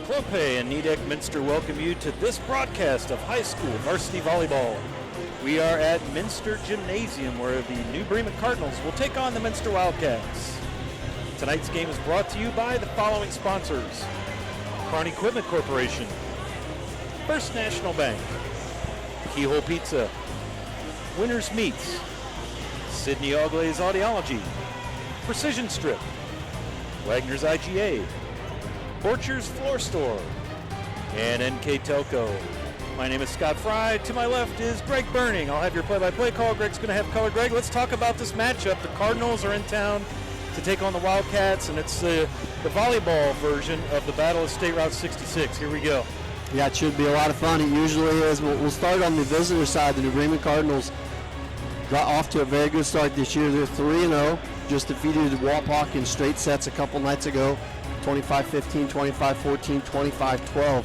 Clope and Nidek Minster welcome you to this broadcast of high school varsity volleyball. We are at Minster Gymnasium where the New Bremen Cardinals will take on the Minster Wildcats. Tonight's game is brought to you by the following sponsors: Carn Equipment Corporation, First National Bank, Keyhole Pizza, Winners Meats, Sydney Auglaze Audiology, Precision Strip, Wagner's IGA, Borcher's Floor Store, and NKTelco. My name is Scott Fry. To my left is Greg Burning. I'll have your play-by-play call. Greg's going to have color. Greg, let's talk about this matchup. The Cardinals are in town to take on the Wildcats, and it's the volleyball version of the Battle of State Route 66. Here we go. Yeah, it should be a lot of fun. It usually is. We'll start on the visitor side. The New Bremen Cardinals got off to a very good start this year. They're 3-0. Just defeated Walpock in straight sets a couple nights ago. 25-15, 25-14, 25-12.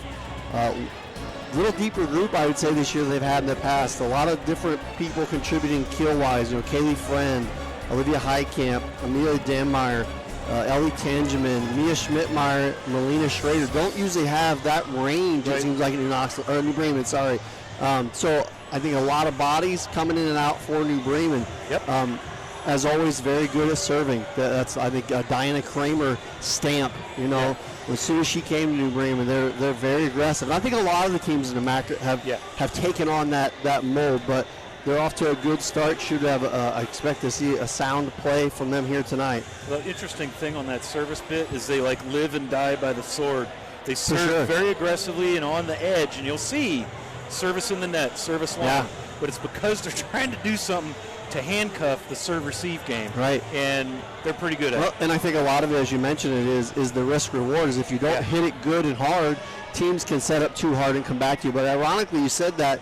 Little deeper group, I would say, this year they've had in the past. A lot of different people contributing kill-wise. Kaylee Friend, Olivia Heitkamp, Amelia Danmeyer, Ellie Tangeman, Mia Schmidtmeyer, Melina Schrader don't usually have that range, right. It seems like, in New Bremen, sorry. So I think a lot of bodies coming in and out for New Bremen. Yep. As always, very good at serving. That's, I think, Diana Kramer stamp, Yeah. As soon as she came to New Bremen, they're very aggressive. And I think a lot of the teams in the MAC have taken on that mold, but they're off to a good start. Should have, I expect to see a sound play from them here tonight. The interesting thing on that service bit is they live and die by the sword. They serve very aggressively and on the edge, and you'll see service in the net, service long. Yeah. But it's because they're trying to do something to handcuff the serve-receive game. Right. And they're pretty good at it. And I think a lot of it, as you mentioned, is the risk-reward. Is if you don't hit it good and hard, teams can set up too hard and come back to you. But ironically, you said that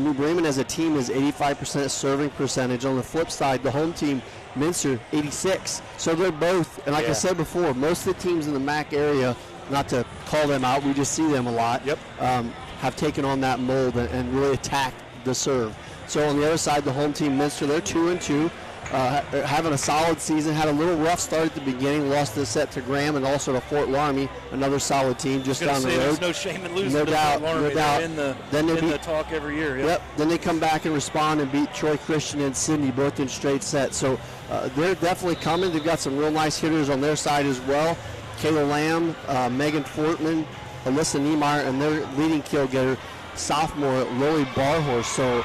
New Bremen as a team is 85% serving percentage. On the flip side, the home team, Minster, 86. So they're both, and like I said before, most of the teams in the MAC area, not to call them out, we just see them a lot, have taken on that mold and really attacked the serve. So on the other side, the home team, Minster, they're 2-2, having a solid season. Had a little rough start at the beginning, lost the set to Graham and also to Fort Laramie, another solid team just down the road. There's no shame in losing no to doubt, Fort Laramie. No doubt. They're in the talk every year. Yep. Then they come back and respond and beat Troy Christian and Sydney both in straight sets. So they're definitely coming. They've got some real nice hitters on their side as well. Kayla Lamb, Megan Fortman, Alyssa Niemeyer, and their leading kill getter, sophomore Lori Barhorse. So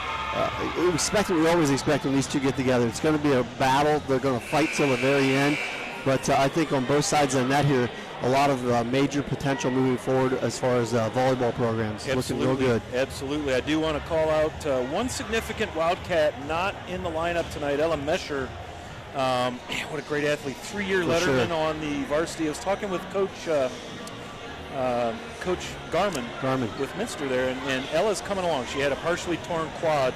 we always expect when these two get together, it's going to be a battle. They're going to fight till the very end. But I think on both sides of the net here, a lot of major potential moving forward as far as volleyball programs. Absolutely. Looking real good. Absolutely. I do want to call out one significant Wildcat not in the lineup tonight, Ella Mesher. What a great athlete. 3-year letterman on the varsity. I was talking with Coach Garman with Minster there, and Ella's coming along. She had a partially torn quad,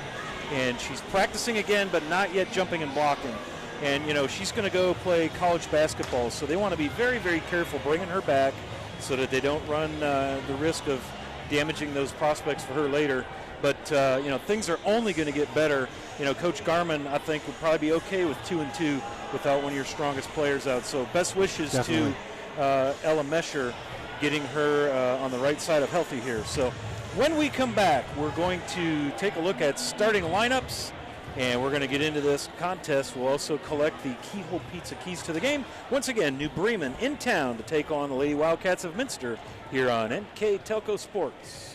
and she's practicing again, but not yet jumping and blocking. And, she's going to go play college basketball, so they want to be very, very careful bringing her back so that they don't run the risk of damaging those prospects for her later. But, things are only going to get better. Coach Garman, I think, would probably be okay with 2-2 without one of your strongest players out. So best wishes to Ella Mesher, getting her on the right side of healthy here. So when we come back, we're going to take a look at starting lineups, and we're going to get into this contest. We'll also collect the Keyhole Pizza keys to the game. Once again, New Bremen in town to take on the Lady Wildcats of Minster here on NKTelco Sports.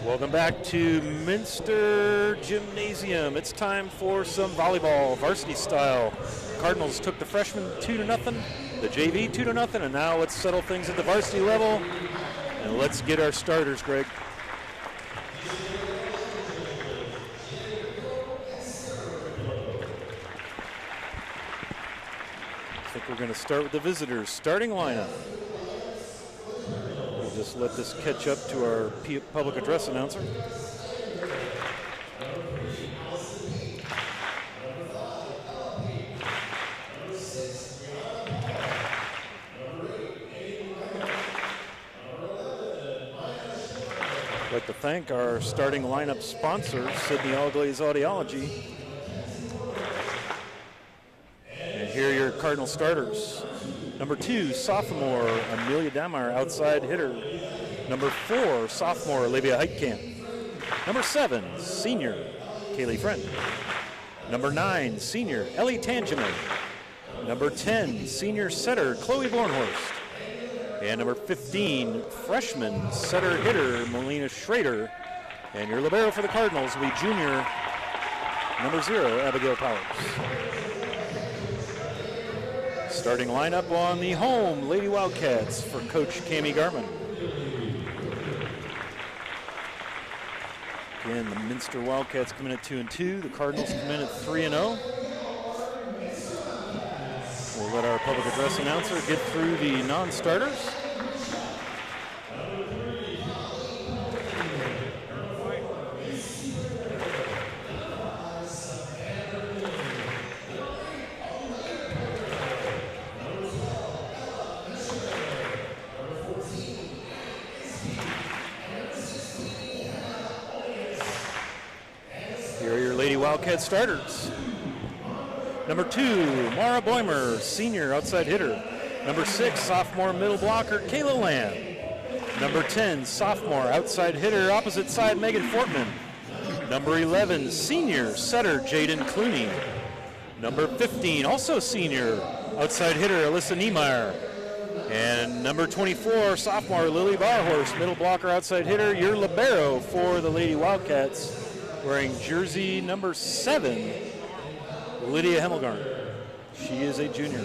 Welcome back to Minster Gymnasium. It's time for some volleyball, varsity style. Cardinals took the freshmen 2-0, the JV 2-0, and now let's settle things at the varsity level. And let's get our starters, Greg. I think we're going to start with the visitors' starting lineup. We'll just let this catch up to our public address announcer. I'd like to thank our starting lineup sponsor, Sydney Allglaze Audiology. And here are your Cardinal starters. Number 2, sophomore Amelia Damar, outside hitter. Number 4, sophomore Olivia Heitkamp. Number 7, senior Kaylee Friend. Number 9, senior Ellie Tangeman. Number 10, senior setter Chloe Bornhorst. And number 15, freshman setter hitter Melina Schrader. And your libero for the Cardinals will be junior number 0, Abigail Powers. Starting lineup on the home Lady Wildcats for Coach Cammie Garman. Again, the Minster Wildcats come in at 2-2. The Cardinals come in at 3-0. We'll let our public address announcer get through the non-starters. Here are your Lady Wildcat starters. Number 2, Mara Boimer, senior outside hitter. Number 6, sophomore middle blocker, Kayla Lamb. Number 10, sophomore outside hitter, opposite side, Megan Fortman. Number 11, senior setter, Jaden Clooney. Number 15, also senior outside hitter, Alyssa Niemeyer. And number 24, sophomore Lily Barhorst, middle blocker, outside hitter, your libero for the Lady Wildcats, wearing jersey number 7, Lydia Hemmelgarn. She is a junior.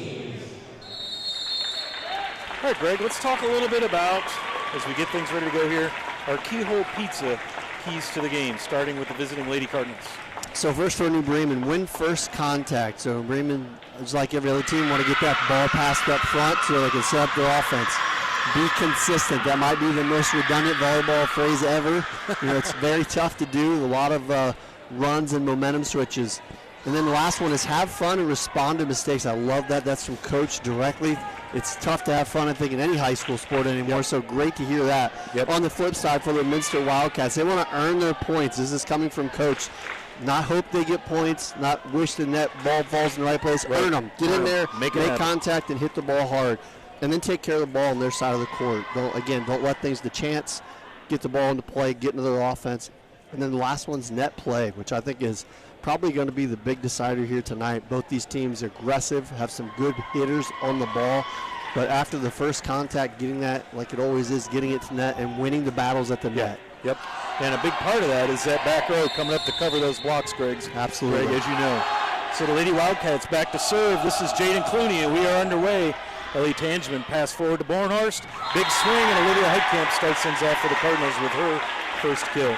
All right, Greg, let's talk a little bit about, as we get things ready to go here, our Keyhole Pizza keys to the game, starting with the visiting Lady Cardinals. So first for New Bremen, win first contact. So Bremen, just like every other team, want to get that ball passed up front so they can set up their offense. Be consistent. That might be the most redundant volleyball phrase ever. It's very tough to do. A lot of runs and momentum switches. And then the last one is have fun and respond to mistakes. I love that. That's from Coach directly. It's tough to have fun, I think, in any high school sport anymore, so great to hear that. On the flip side, for the Minster Wildcats, they want to earn their points. This is coming from Coach. Not hope they get points, not wish the net ball falls in the right place. Right. Earn them. Get in there, make contact, and hit the ball hard. And then take care of the ball on their side of the court. Don't let things to chance. Get the ball into play, get into their offense. And then the last one's net play, which I think is probably going to be the big decider here tonight. Both these teams are aggressive, have some good hitters on the ball. But after the first contact, getting that, like it always is, getting it to net and winning the battles at the net. Yep. And a big part of that is that back row coming up to cover those blocks, Greg. Absolutely. Greg, as you know. So the Lady Wildcats back to serve. This is Jaden Clooney, and we are underway. Ellie Tangeman pass forward to Bornhorst. Big swing, and Olivia Heitkamp starts things off for the Cardinals with her first kill.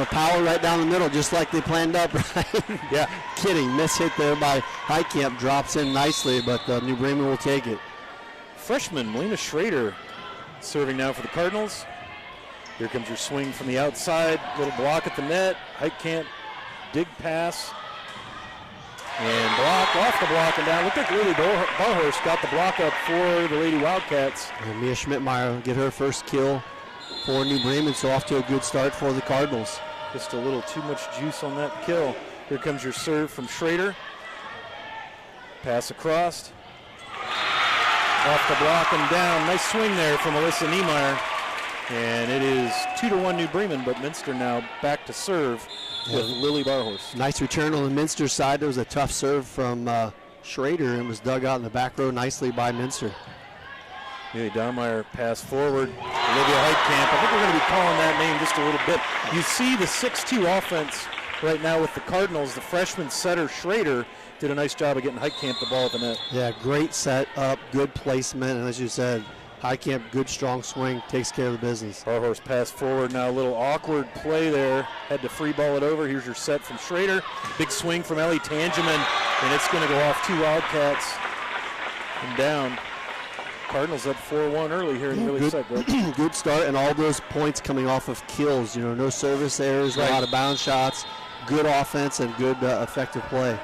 Power right down the middle, just like they planned up, right? Yeah. Kidding. Miss hit there by Heitkamp. Drops in nicely, but New Bremen will take it. Freshman Melina Schrader serving now for the Cardinals. Here comes your swing from the outside. Little block at the net. Heitkamp, dig pass. And block, off the block and down. Looked like Lily Barhorst got the block up for the Lady Wildcats. And Mia Schmidtmeyer get her first kill for New Bremen, so off to a good start for the Cardinals. Just a little too much juice on that kill. Here comes your serve from Schrader. Pass across. Off the block and down. Nice swing there from Alyssa Niemeyer. And it is 2-1 New Bremen, but Minster now back to serve with Lily Barhorst. Nice return on the Minster side. There was a tough serve from Schrader and was dug out in the back row nicely by Minster. Amelia Donmeyer pass forward. Olivia Heitkamp. I think we're going to be calling that name just a little bit. You see the 6-2 offense right now with the Cardinals. The freshman setter Schrader did a nice job of getting Heitkamp the ball at the net. Yeah, great set up, good placement, and as you said, Heitkamp, good strong swing, takes care of the business. Our horse pass forward now, a little awkward play there. Had to free ball it over. Here's your set from Schrader. Big swing from Ellie Tangeman, and it's going to go off 2 Wildcats and down. Cardinals up 4-1 early here in the early set. Good start, and all those points coming off of kills. You know, no service errors, right. A lot of bounce shots, good offense, and good effective play.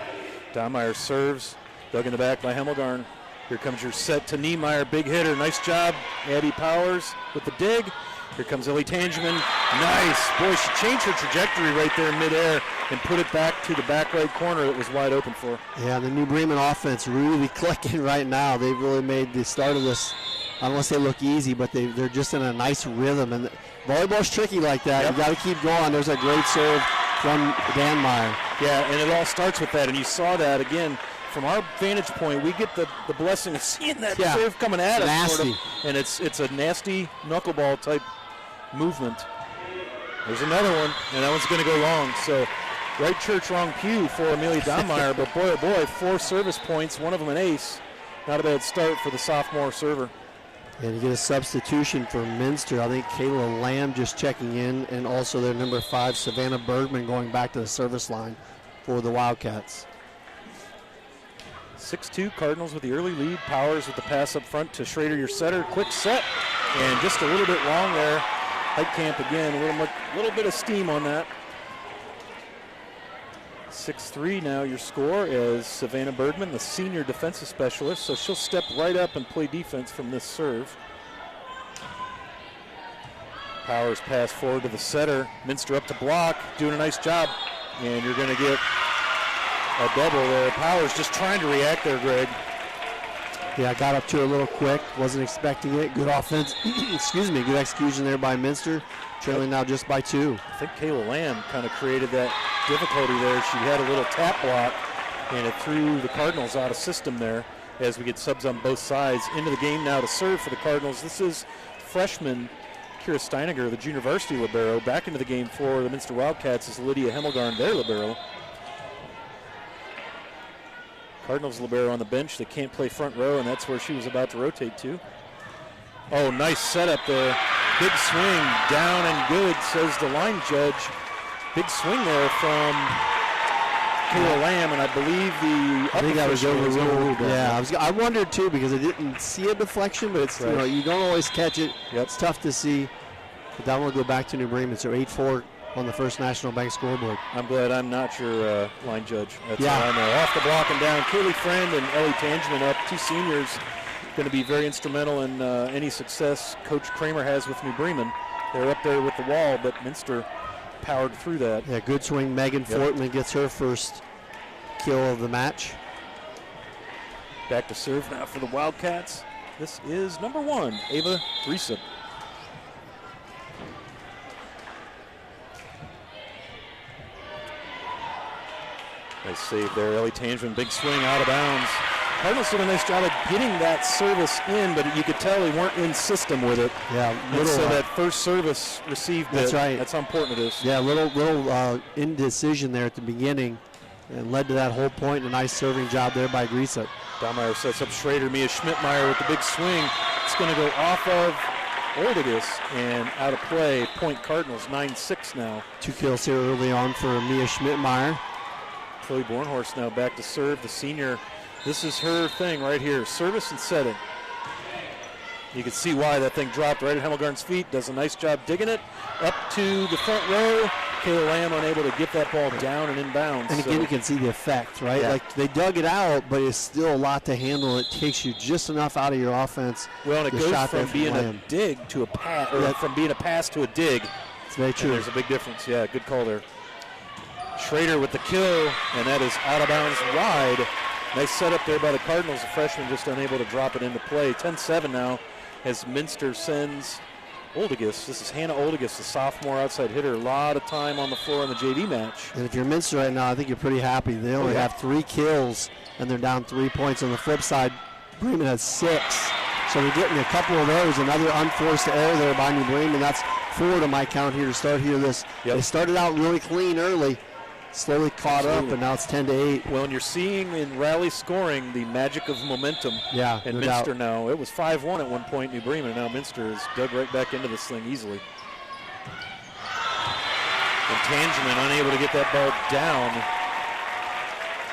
Donmeyer serves, dug in the back by Hemmelgarn. Here comes your set to Niemeyer, big hitter, nice job. Abby Powers with the dig. Here comes Ellie Tangeman, nice. Boy, she changed her trajectory right there in midair and put it back to the back right corner that was wide open for her. Yeah, the New Bremen offense really clicking right now. They've really made the start of this, I don't want to say look easy, but they're just in a nice rhythm. And volleyball's tricky like that. Yep. You got to keep going. There's a great serve from Danmeyer. Yeah, and it all starts with that, and you saw that again. From our vantage point, we get the blessing of seeing that serve coming at us. Nasty. Sort of, and it's a nasty knuckleball type movement. There's another one, and that one's going to go long. So right church, wrong pew for Amelia Donmeyer, but boy, oh boy, 4 service points, one of them an ace. Not a bad start for the sophomore server. And you get a substitution for Minster. I think Kayla Lamb just checking in, and also their number 5, Savannah Bergman, going back to the service line for the Wildcats. 6-2 Cardinals with the early lead. Powers with the pass up front to Schrader, your setter. Quick set, and just a little bit long there. Heitkamp again, a little bit of steam on that. 6-3 now your score is Savannah Bergman, the senior defensive specialist, so she'll step right up and play defense from this serve. Powers pass forward to the setter. Minster up to block, doing a nice job, and you're going to get a double there. Powers just trying to react there, Greg. Yeah, got up to her a little quick. Wasn't expecting it. Good offense. Excuse me. Good execution there by Minster. Trailing now just by 2. I think Kayla Lamb kind of created that difficulty there. She had a little tap block, and it threw the Cardinals out of system there as we get subs on both sides. Into the game now to serve for the Cardinals. This is freshman Kira Steiniger, the junior varsity libero. Back into the game for the Minster Wildcats is Lydia Hemmelgarn, their libero. Cardinals libero on the bench. They can't play front row, and that's where she was about to rotate to. Oh, nice setup there. Big swing, down and good, says the line judge. Big swing there from Kayla Lamb, and I believe I think that was overruled. Yeah, I wondered too because I didn't see a deflection, but it's right. You don't always catch it. Yep. It's tough to see. But that one will go back to New Bremen. So 8-4 on the First National Bank scoreboard. I'm glad I'm not your line judge. That's yeah. what I know. Off the block and down. Kaylee Friend and Ellie Tangeman up. 2 seniors going to be very instrumental in any success Coach Kramer has with New Bremen. They're up there with the wall, but Minster powered through that. Yeah, good swing. Megan Fortman gets her first kill of the match. Back to serve now for the Wildcats. This is number 1, Ava Griesip. Nice save there. Ellie Tangeman, big swing out of bounds. Cardinals did a nice job of getting that service in, but you could tell they weren't in system with it. Yeah, and so that first service received That's right. That's how important it is. Yeah, little indecision there at the beginning and led to that whole point. A nice serving job there by Griesip. Donmeyer sets up Schrader. Mia Schmidtmeyer with the big swing. It's going to go off of Oldigus and out of play. Point Cardinals, 9-6 now. 2 kills here early on for Mia Schmidtmeyer. Chloe Bornhorst now back to serve. The senior, this is her thing right here. Service and setting. You can see why that thing dropped right at Hemmelgarn's feet. Does a nice job digging it up to the front row. Kayla Lamb unable to get that ball down and inbounds. And again, you can see the effect, right? Yeah. Like they dug it out, but it's still a lot to handle. It takes you just enough out of your offense. Well, and it goes from being Lamb. a dig to a pass, or from being a pass to a dig. It's very true. And there's a big difference. Yeah, good call there. Schrader with the kill, and that is out of bounds wide. Nice setup there by the Cardinals. The freshman just unable to drop it into play. 10-7 now as Minster sends Oldigus. This is Hannah Oldigus, the sophomore outside hitter. A lot of time on the floor in the JV match. And if you're Minster right now, I think you're pretty happy. They only have 3 kills, and they're down 3 points. On the flip side, Bremen has 6. So we're getting a couple of those. Another unforced error there by New Bremen. That's 4 to my count here to start here. They started out really clean early, slowly caught up, and now it's 10-8. Well, and you're seeing in rally scoring the magic of momentum. Yeah, and no Minster doubt. now, it was 5-1 at one point, New Bremen. Now Minster is dug right back into this thing easily. And Tangeman unable to get that ball down.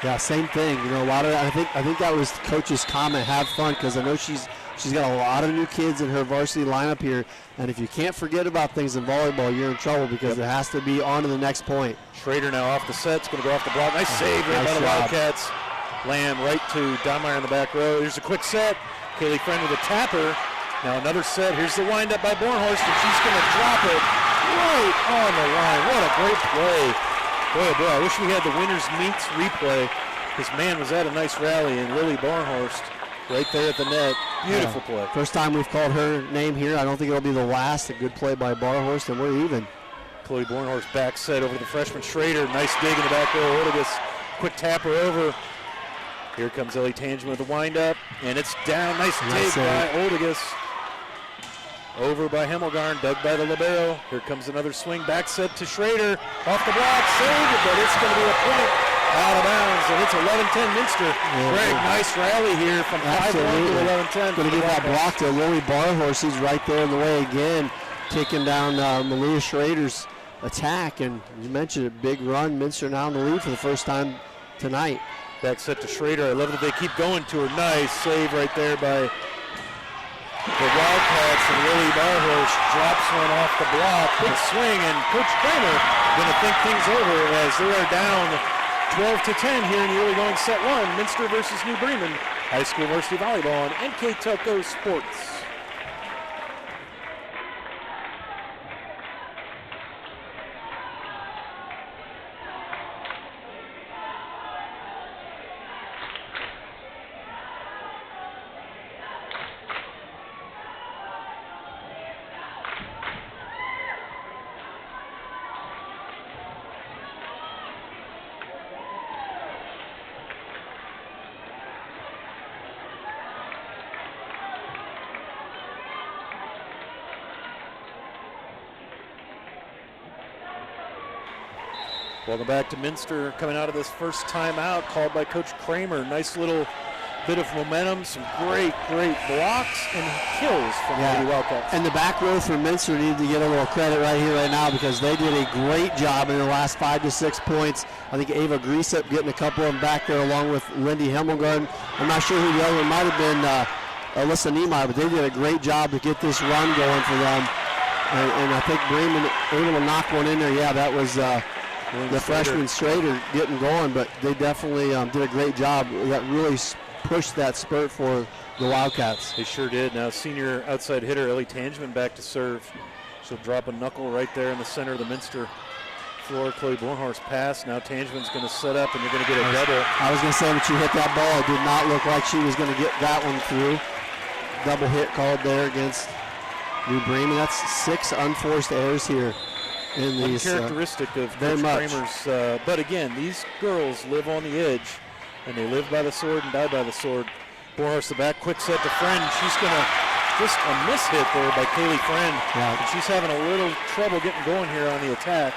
Yeah, same thing. You know, a lot of I think that was coach's comment. Have fun, because I know she's got a lot of new kids in her varsity lineup here, and if you can't forget about things in volleyball, you're in trouble, because it has to be on to the next point. Schrader now off the set. It's going to go off the block. Nice save right by the Wildcats. Lamb right to Donmeyer in the back row. Here's a quick set. Kaylee Friend with a tapper. Now another set. Here's the windup by Bornhorst, and she's going to drop it right on the line. What a great play. Boy, oh boy, I wish we had the winners meets replay, because, man, was that a nice rally. And Lily Bornhorst right there at the net. Beautiful play. First time we've called her name here. I don't think it'll be the last. A good play by Barhorst, and we're even. Chloe Bornhorst back set over the freshman Schrader. Nice dig in the back row. Ortigus, quick tapper over. Here comes Ellie Tangeman with the windup, and it's down. Nice dig by Ortigus. Over by Hemmelgarn, dug by the libero. Here comes another swing, back set to Schrader. Off the block, saved it, but it's going to be a point out of bounds, and it's 11-10 Minster. Greg, nice rally here from 5-1 to 11-10. Going to give that block to Lily Barhorst. He's right there in the way again, taking down Malia Schrader's attack. And you mentioned it, big run. Minster now in the lead for the first time tonight. Back set to Schrader. I love that they keep going to her. Nice save right there by the Wildcats, and Lily Barhorst drops one off the block. Big swing, and Coach Kramer going to think things over as they are down 12-10 here in the early going set one. Minster versus New Bremen High School Varsity Volleyball on NKTelco Sports. Welcome back to Minster, coming out of this first timeout called by Coach Kramer. Nice little bit of momentum, some great blocks and kills from the Lady Wildcats. And the back row for Minster need to get a little credit right here, right now, because they did a great job in the last 5 to 6 points. I think Ava Griesep getting a couple of them back there along with Lindy Hemmelgarn. I'm not sure who the other one might have been, Alyssa Niemeyer, but they did a great job to get this run going for them. And I think Bremen able to knock one in there. Yeah, that was the freshman Schrader getting going, but they definitely did a great job. That really pushed that spurt for the Wildcats. They sure did. Now senior outside hitter Ellie Tangeman back to serve. She'll drop a knuckle right there in the center of the Minster floor. Chloe Bornhorst pass. Now Tangeman's going to set up, and you're going to get a double. I was going to say, when she hit that ball, it did not look like she was going to get that one through. Double hit called there against New Bremen. That's 6 unforced errors here. In these, characteristic of Coach Kramer's, but again, these girls live on the edge, and they live by the sword and die by the sword. Borhorst the back, quick set to Friend. She's going to just a miss hit there by Kaylee Friend. Yeah. And she's having a little trouble getting going here on the attack.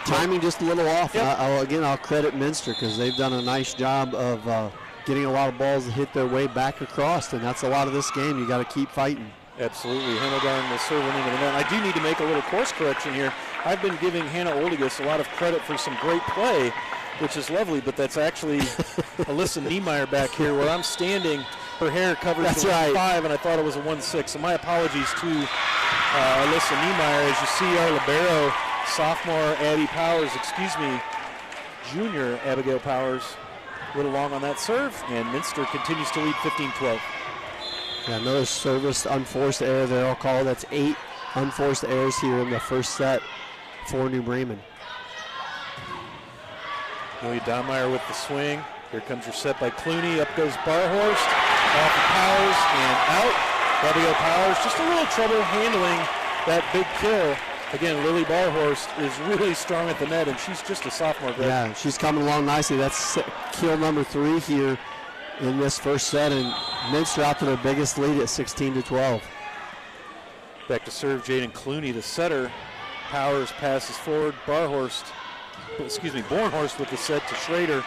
Timing just a little off. Yep. I'll credit Minster, because they've done a nice job of getting a lot of balls to hit their way back across, and that's a lot of this game. You got to keep fighting. Absolutely. Hemmelgarn will serve it into the net. I do need to make a little course correction here. I've been giving Hannah Oldigus a lot of credit for some great play, which is lovely, but that's actually Alyssa Niemeyer back here where I'm standing. Her hair covers the 1-5, and I thought it was a 1-6. So my apologies to Alyssa Niemeyer. As you see, our libero, sophomore junior Abigail Powers, a little long on that serve, and Minster continues to lead 15-12. Yeah, another service unforced error there, I'll call. That's 8 unforced errors here in the first set for New Bremen. Lily Donmeyer with the swing. Here comes your set by Clooney. Up goes Barhorst. Off of Powers and out. Abigail Powers, just a little trouble handling that big kill. Again, Lily Barhorst is really strong at the net, and she's just a sophomore. Yeah, she's coming along nicely. That's kill number 3 here in this first set, and Minster out to their biggest lead at 16-12. Back to serve, Jaden Clooney, the setter. Powers passes forward. Bornhorst with the set to Schrader.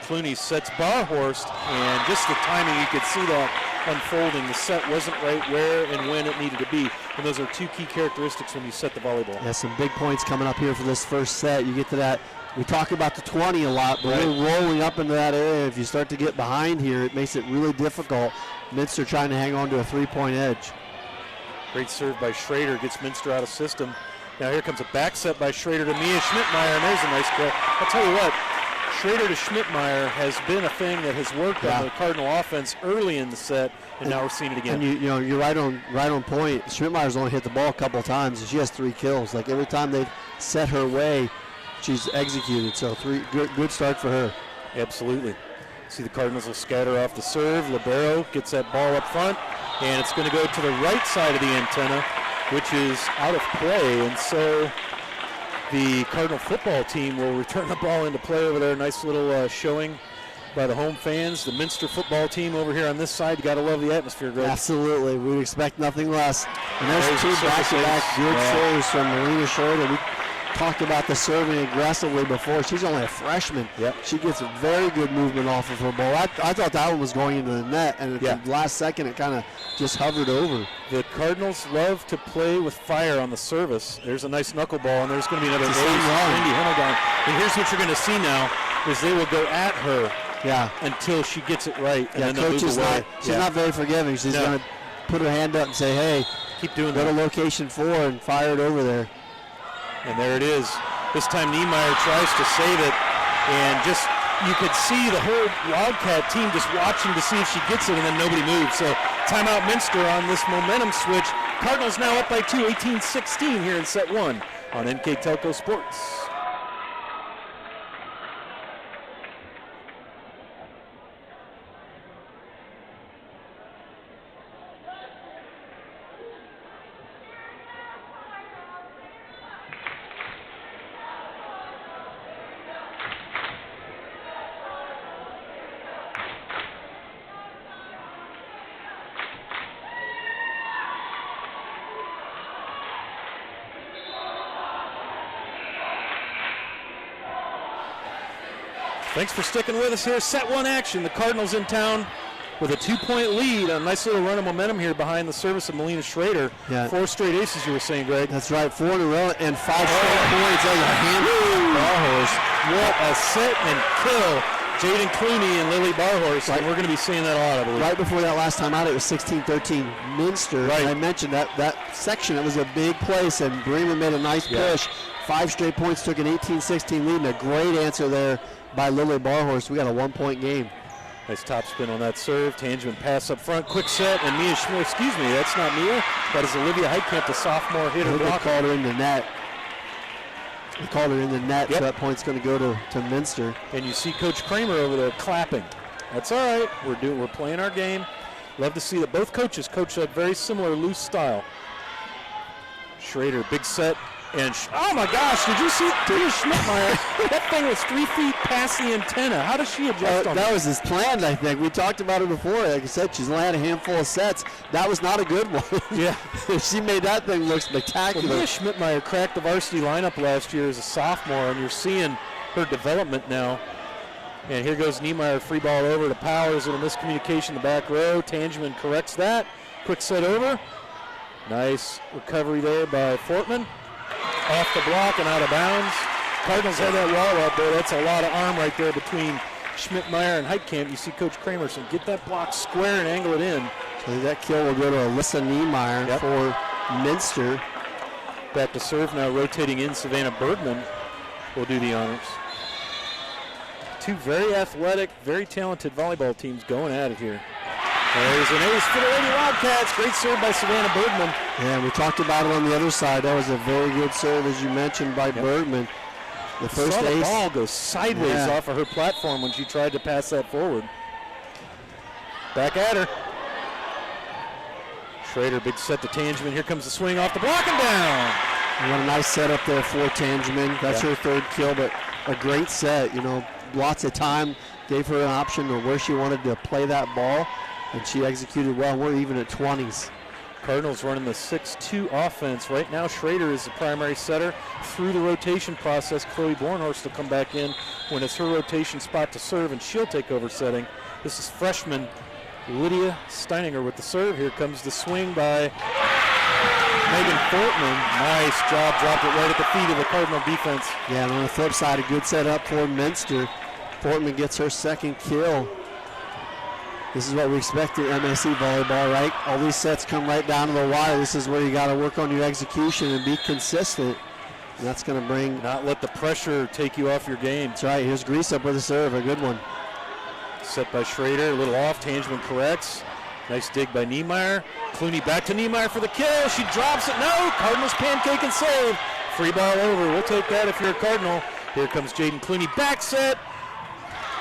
Clooney sets Barhorst, and just the timing, you could see that unfolding. The set wasn't right where and when it needed to be, and those are two key characteristics when you set the volleyball. Yeah, some big points coming up here for this first set. You get to that, we talk about the 20 a lot, but we're rolling up into that area. If you start to get behind here, it makes it really difficult. Minster trying to hang on to a 3-point edge. Great serve by Schrader, gets Minster out of system. Now here comes a back set by Schrader to Mia Schmidtmeyer, and there's a nice kill. I'll tell you what, Schrader to Schmidtmeyer has been a thing that has worked on the Cardinal offense early in the set, and now we're seeing it again. And you're right on point. Schmidtmeyer's only hit the ball a couple times, and she has 3 kills. Like every time they've set her way, she's executed. So good start for her. Absolutely. See the Cardinals will scatter off the serve. Libero gets that ball up front, and it's going to go to the right side of the antenna, which is out of play, and so the Cardinal football team will return the ball into play over there. Nice little showing by the home fans. The Minster football team over here on this side. You got to love the atmosphere, Greg. Absolutely. We would expect nothing less. And there's 2 back-to-back good serves from Melina Schroeder. We talked about the serving aggressively before. She's only a freshman. Yep. She gets very good movement off of her ball. I thought that one was going into the net, and at the last second it kind of just hovered over. The Cardinals love to play with fire on the service. There's a nice knuckleball, and there's going to be another ace. Cindy Himmelgarn. And here's what you're going to see now is they will go at her until she gets it right, and then they'll move away. She's not very forgiving. She's going to put her hand up and say, hey, keep doing go to location 4 and fire it over there. And there it is. This time Niemeyer tries to save it, and just you could see the whole Wildcat team just watching to see if she gets it, and then nobody moves. So timeout Minster on this momentum switch. Cardinals now up by 2, 18-16 here in set 1 on NKTelco Sports. Thanks for sticking with us here. Set 1 action. The Cardinals in town with a 2-point lead. A nice little run of momentum here behind the service of Melina Schrader. 4 straight aces, you were saying, Greg. That's right. 4 in a row and 5 straight points. That was a handful. Barhorst. What a set and kill. Jaden Clooney and Lily Barhorst. Right. We're going to be seeing that a lot, I believe. Right before that last time out, it was 16-13 Minster. Right. And I mentioned that section. It was a big place, and Bremen made a nice push. 5 straight points, took an 18-16 lead, and a great answer there by Lily Barhorst. We got a 1-point game. Nice top spin on that serve. Tangeman pass up front. Quick set. And Mia Schmidt, excuse me, that's not Mia. That is Olivia Heitkamp, the sophomore hitter. They called her in the net. They called her in the net, so that point's going to go to Minster. And you see Coach Kramer over there clapping. That's all right. We're playing our game. Love to see that both coaches coach that very similar loose style. Schrader, big set. And oh my gosh, did you see Mia Schmidtmeyer? That thing was 3 feet past the antenna. How does she adjust on that? Was as planned, I think. We talked about it before. Like I said, she's only had a handful of sets. That was not a good one. Yeah. She made that thing look spectacular. Well, Mia Schmidtmeyer cracked the varsity lineup last year as a sophomore, and you're seeing her development now. And here goes Niemeyer, free ball over to Powers. Little miscommunication in the back row. Tangeman corrects that. Quick set over. Nice recovery there by Fortman. Off the block and out of bounds. Cardinals had that wall up there. That's a lot of arm right there between Schmidtmeyer and Heitkamp. You see Coach Kramerson get that block square and angle it in. So that kill will go to Alyssa Niemeyer for Minster. Back to serve now, rotating in. Savannah Bergman will do the honors. 2 very athletic, very talented volleyball teams going at it here. There's an ace for the Lady Wildcats. Great serve by Savannah Bergman. Yeah, we talked about it on the other side. That was a very good serve, as you mentioned, by Bergman. The first ace. The ball go sideways off of her platform when she tried to pass that forward. Back at her. Schrader, big set to Tangeman. Here comes the swing off the block and down. What a nice setup there for Tangeman. That's her 3rd kill, but a great set. You know, lots of time gave her an option of where she wanted to play that ball, and she executed well. We're even at 20s. Cardinals running the 6-2 offense. Right now, Schrader is the primary setter. Through the rotation process, Chloe Bornhorst will come back in when it's her rotation spot to serve, and she'll take over setting. This is freshman Lydia Steininger with the serve. Here comes the swing by Megan Fortman. Nice job, dropped it right at the feet of the Cardinal defense. Yeah, and on the flip side, a good setup for Minster. Fortman gets her second kill. This is what we expect in MSC volleyball, right? All these sets come right down to the wire. This is where you got to work on your execution and be consistent. And that's going to bring... Not let the pressure take you off your game. That's right. Here's Grease up with a serve. A good one. Set by Schrader. A little off. Tangeman corrects. Nice dig by Niemeyer. Clooney back to Niemeyer for the kill. She drops it. No! Cardinals pancake and save. Free ball over. We'll take that if you're a Cardinal. Here comes Jaden Clooney. Back set.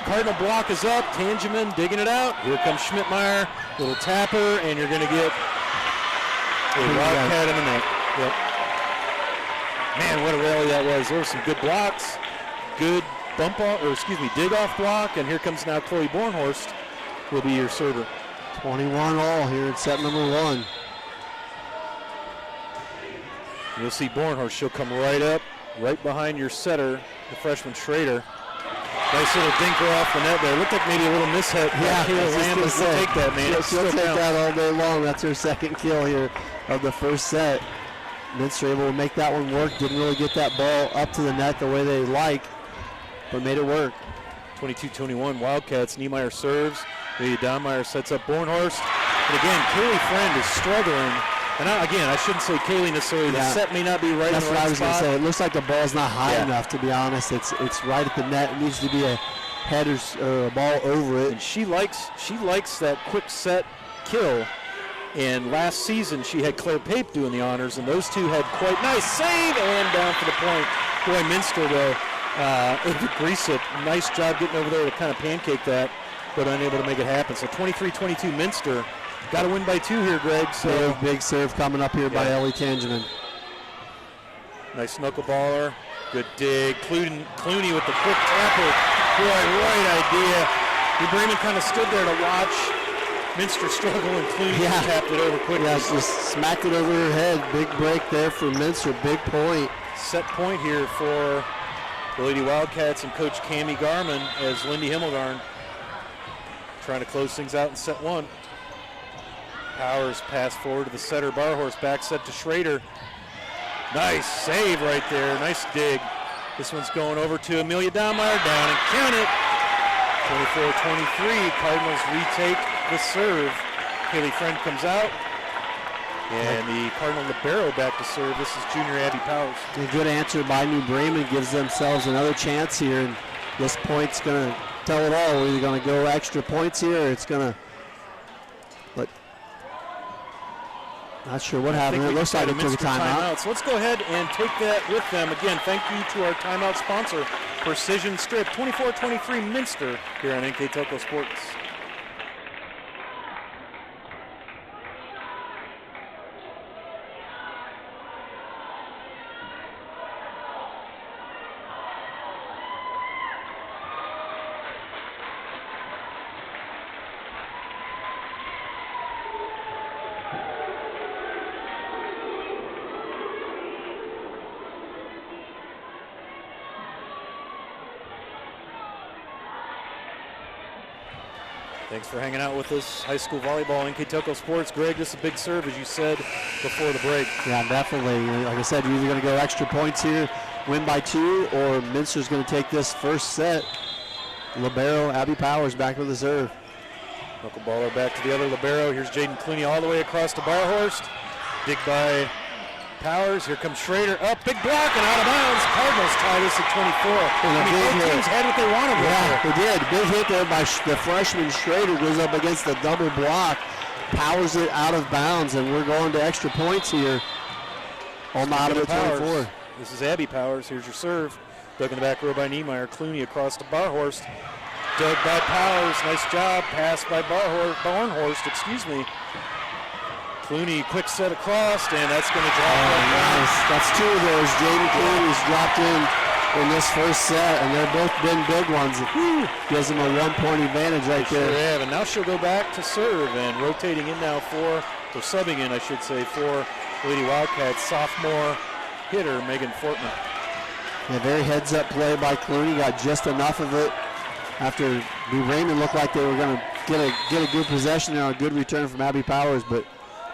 Cardinal block is up. Tangeman digging it out. Here comes Schmidtmeyer. Little tapper, and you're going to get a wildcat in the net. Yep. Man, what a rally that was. There were some good blocks. Good dig off block. And here comes now Chloe Bornhorst will be your server. 21 all here in set number 1. You'll see Bornhorst. She'll come right up, right behind your setter, the freshman Schrader. Nice little dinker off the net there. Looked like maybe a little mishap. Yeah, We'll take that, man. She'll take that all day long. That's her second kill here of the first set. Minster able to make that one work. Didn't really get that ball up to the net the way they like, but made it work. 22-21 Wildcats. Niemeyer serves. Lydia Donmeyer sets up Bornhorst. And again, Kaylee Friend is struggling. And I shouldn't say Kaylee necessarily. The set may not be right. That's in the what right I was going to spot. say. It looks like the ball's not high enough, to be honest. It's right at the net. It needs to be a header or a ball over it. And she likes that quick set kill. And last season she had Claire Pape doing the honors, and those two had quite nice save and down for the point. Boy, Minster though, able to grease it. Nice job getting over there to kind of pancake that, but unable to make it happen. So 23-22 Minster. Got to win by 2 here, Greg. So big serve coming up here by Ellie Tangeman. Nice knuckleballer. Good dig. Clooney with the quick tapper. Boy, right idea. Bremen kind of stood there to watch Minster struggle, and Clooney tapped it over quickly. Yeah, just smacked it over her head. Big break there for Minster. Big point. Set point here for the Lady Wildcats and Coach Cammie Garman as Lindy Himmelgarn trying to close things out in set 1. Powers pass forward to the setter. Barhorse back set to Schrader. Nice save right there. Nice dig. This one's going over to Amelia Donmeyer. Down and count it. 24-23. Cardinals retake the serve. Kaylee Friend comes out. And the Cardinal libero back to serve. This is junior Abby Powers. A good answer by New Bremen gives themselves another chance here. And this point's going to tell it all. We're either going to go extra points here, or it's going to... Not sure what happened. It looks like it took a timeout. So let's go ahead and take that with them. Again, thank you to our timeout sponsor, Precision Strip. 24-23 Minster here on NKTelco Sports. Thanks for hanging out with us. High school volleyball, NKTelco Sports. Greg, this is a big serve, as you said before the break. Yeah, definitely. Like I said, you're either going to go extra points here, win by 2, or Minster's going to take this first set. Libero, Abby Powers back with the serve. Knuckleballer back to the other libero. Here's Jaden Clooney all the way across to Barhorst. Dig by Powers. Here comes Schrader. Up, big block and out of bounds. Cardinals tie this at 24. Both teams had what they wanted. Yeah, they did. Big hit there by the freshman Schrader. Goes up against the double block. Powers it out of bounds, and we're going to extra points here. On the out of it 24. This is Abby Powers. Here's your serve. Dug in the back row by Niemeyer. Clooney across to Barhorst. Dug by Powers. Nice job. Pass by Barnhorst. Clooney, quick set across, and that's going to drop. Nice. That's 2 of those. Jaden Clooney's dropped in in this first set, and they've both been big ones. Gives them a 1-point advantage right there. Sure have, and now she'll go back to serve, and rotating in now or subbing in, I should say, for Lady Wildcats, sophomore hitter Megan Fortman. Yeah, very heads-up play by Clooney. Got just enough of it after Bremen looked like they were going to get a good possession and a good return from Abby Powers, but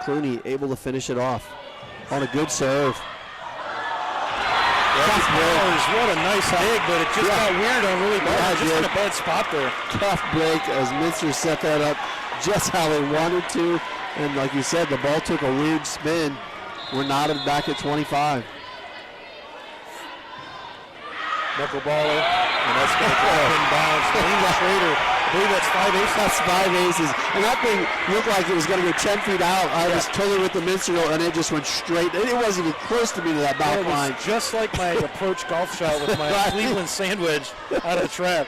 Clooney able to finish it off on a good serve. Powers, what a nice dig, but it just got weird on Lily Ball. Just in a bad spot there. Tough break as Minster set that up just how they wanted to. And like you said, the ball took a weird spin. We're knotted back at 25. Knuckleballer, and that's going to drop in bounds. Melina Schrader, I believe that's 5 aces. That's 5 aces. And that thing looked like it was going to go 10 feet out. I was totally with the Minster, and it just went straight. It wasn't even close to me to that back line. Just like my approach golf shot with my Cleveland sandwich out of the trap,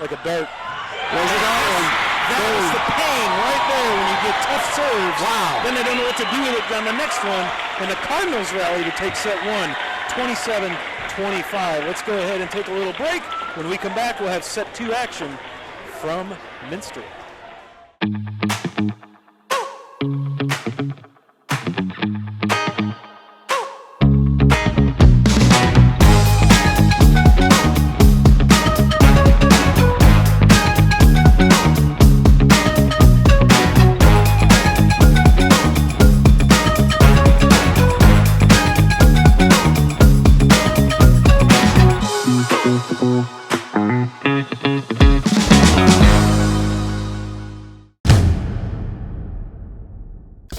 like a dart. There's another one. That was the pain right there when you get tough serves. Wow. Then they don't know what to do with it on the next one. And the Cardinals rally to take set 1, 27-25. Let's go ahead and take a little break. When we come back, we'll have set 2 action from Minster.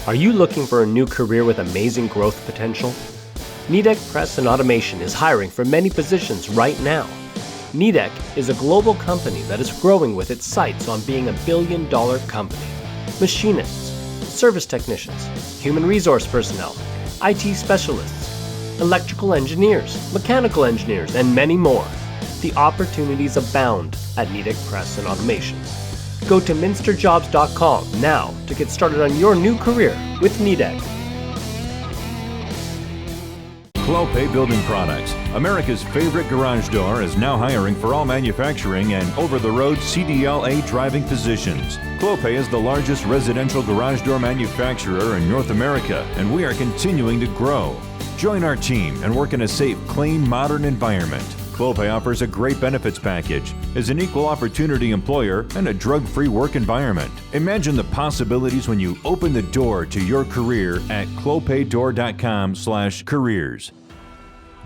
Are you looking for a new career with amazing growth potential? Nidec Press and Automation is hiring for many positions right now. Nidec is a global company that is growing with its sights on being a billion-dollar company. Machinists, service technicians, human resource personnel, IT specialists, electrical engineers, mechanical engineers, and many more. The opportunities abound at Nidec Press and Automation. Go to minsterjobs.com now to get started on your new career with Nidec. Clopay Building Products, America's favorite garage door, is now hiring for all manufacturing and over-the-road CDLA driving positions. Clopay is the largest residential garage door manufacturer in North America, and we are continuing to grow. Join our team and work in a safe, clean, modern environment. Clopay offers a great benefits package, is an equal opportunity employer, and a drug-free work environment. Imagine the possibilities when you open the door to your career at clopaydoor.com/careers.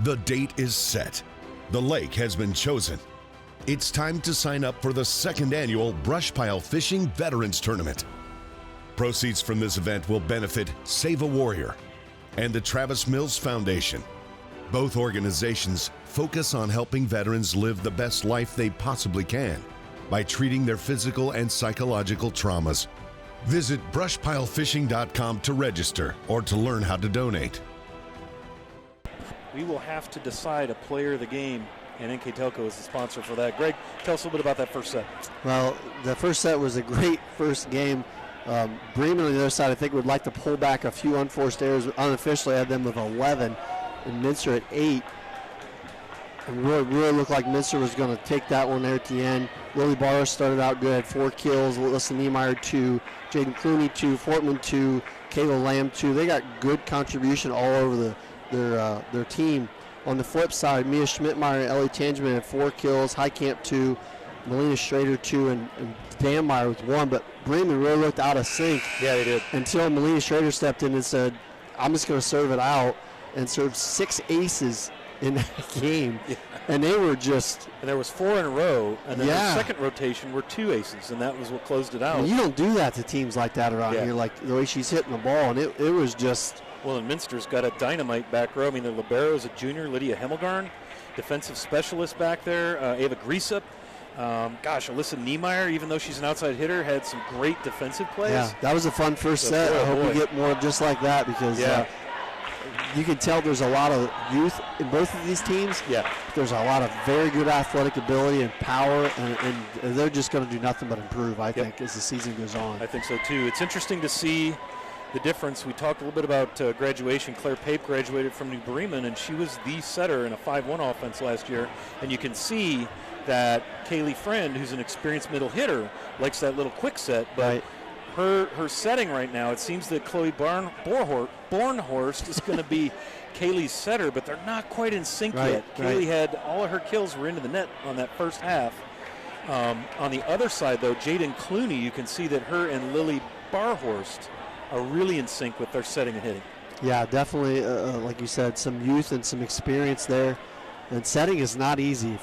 The date is set. The lake has been chosen. It's time to sign up for the 2nd annual Brush Pile Fishing Veterans Tournament. Proceeds from this event will benefit Save a Warrior and the Travis Mills Foundation. Both organizations focus on helping veterans live the best life they possibly can by treating their physical and psychological traumas. Visit brushpilefishing.com to register or to learn how to donate. We will have to decide a player of the game, and NKTelco is the sponsor for that. Greg, tell us a little bit about that first set. Well, the first set was a great first game. Bremen on the other side, I think, would like to pull back a few unforced errors. Unofficially, I had them with 11. And Minster at 8. And really looked like Minster was going to take that one there at the end. Lily Barr started out good, had 4 kills. Alyssa Niemeyer 2, Jaden Clooney 2, Fortman 2, Kayla Lamb 2. They got good contribution all over their team. On the flip side, Mia Schmidtmeyer and Ellie Tangeman had 4 kills, Highcamp 2, Melina Schrader 2, and Dan Meyer with 1. But Bremen really looked out of sync. Yeah, they did. Until Melina Schrader stepped in and said, I'm just going to serve it out. And served 6 aces in that game. Yeah. And they were just... And there was 4 in a row, and then the second rotation were 2 aces, and that was what closed it out. And you don't do that to teams like that around here, like the way she's hitting the ball, and it was just... Well, and Minster's got a dynamite back row. I mean, the libero is a junior, Lydia Hemmelgarn, defensive specialist back there, Ava Griesup. Alyssa Niemeyer, even though she's an outside hitter, had some great defensive plays. Yeah, that was a fun first set. I hope we get more just like that because... you can tell there's a lot of youth in both of these teams. Yeah. There's a lot of very good athletic ability and power, and they're just going to do nothing but improve, I think, as the season goes on. I think so, too. It's interesting to see the difference, we talked a little bit about graduation. Claire Pape graduated from New Bremen, and she was the setter in a 5-1 offense last year. And you can see that Kaylee Friend, who's an experienced middle hitter, likes that little quick set. But her setting right now, it seems that Chloe Bornhorst is going to be Kaylee's setter, but they're not quite in sync yet. Kaylee had all of her kills were into the net on that first half. On the other side, though, Jaden Clooney, you can see that her and Lily Barhorst are really in sync with their setting and hitting. Yeah, definitely, like you said, some youth and some experience there. And setting is not easy.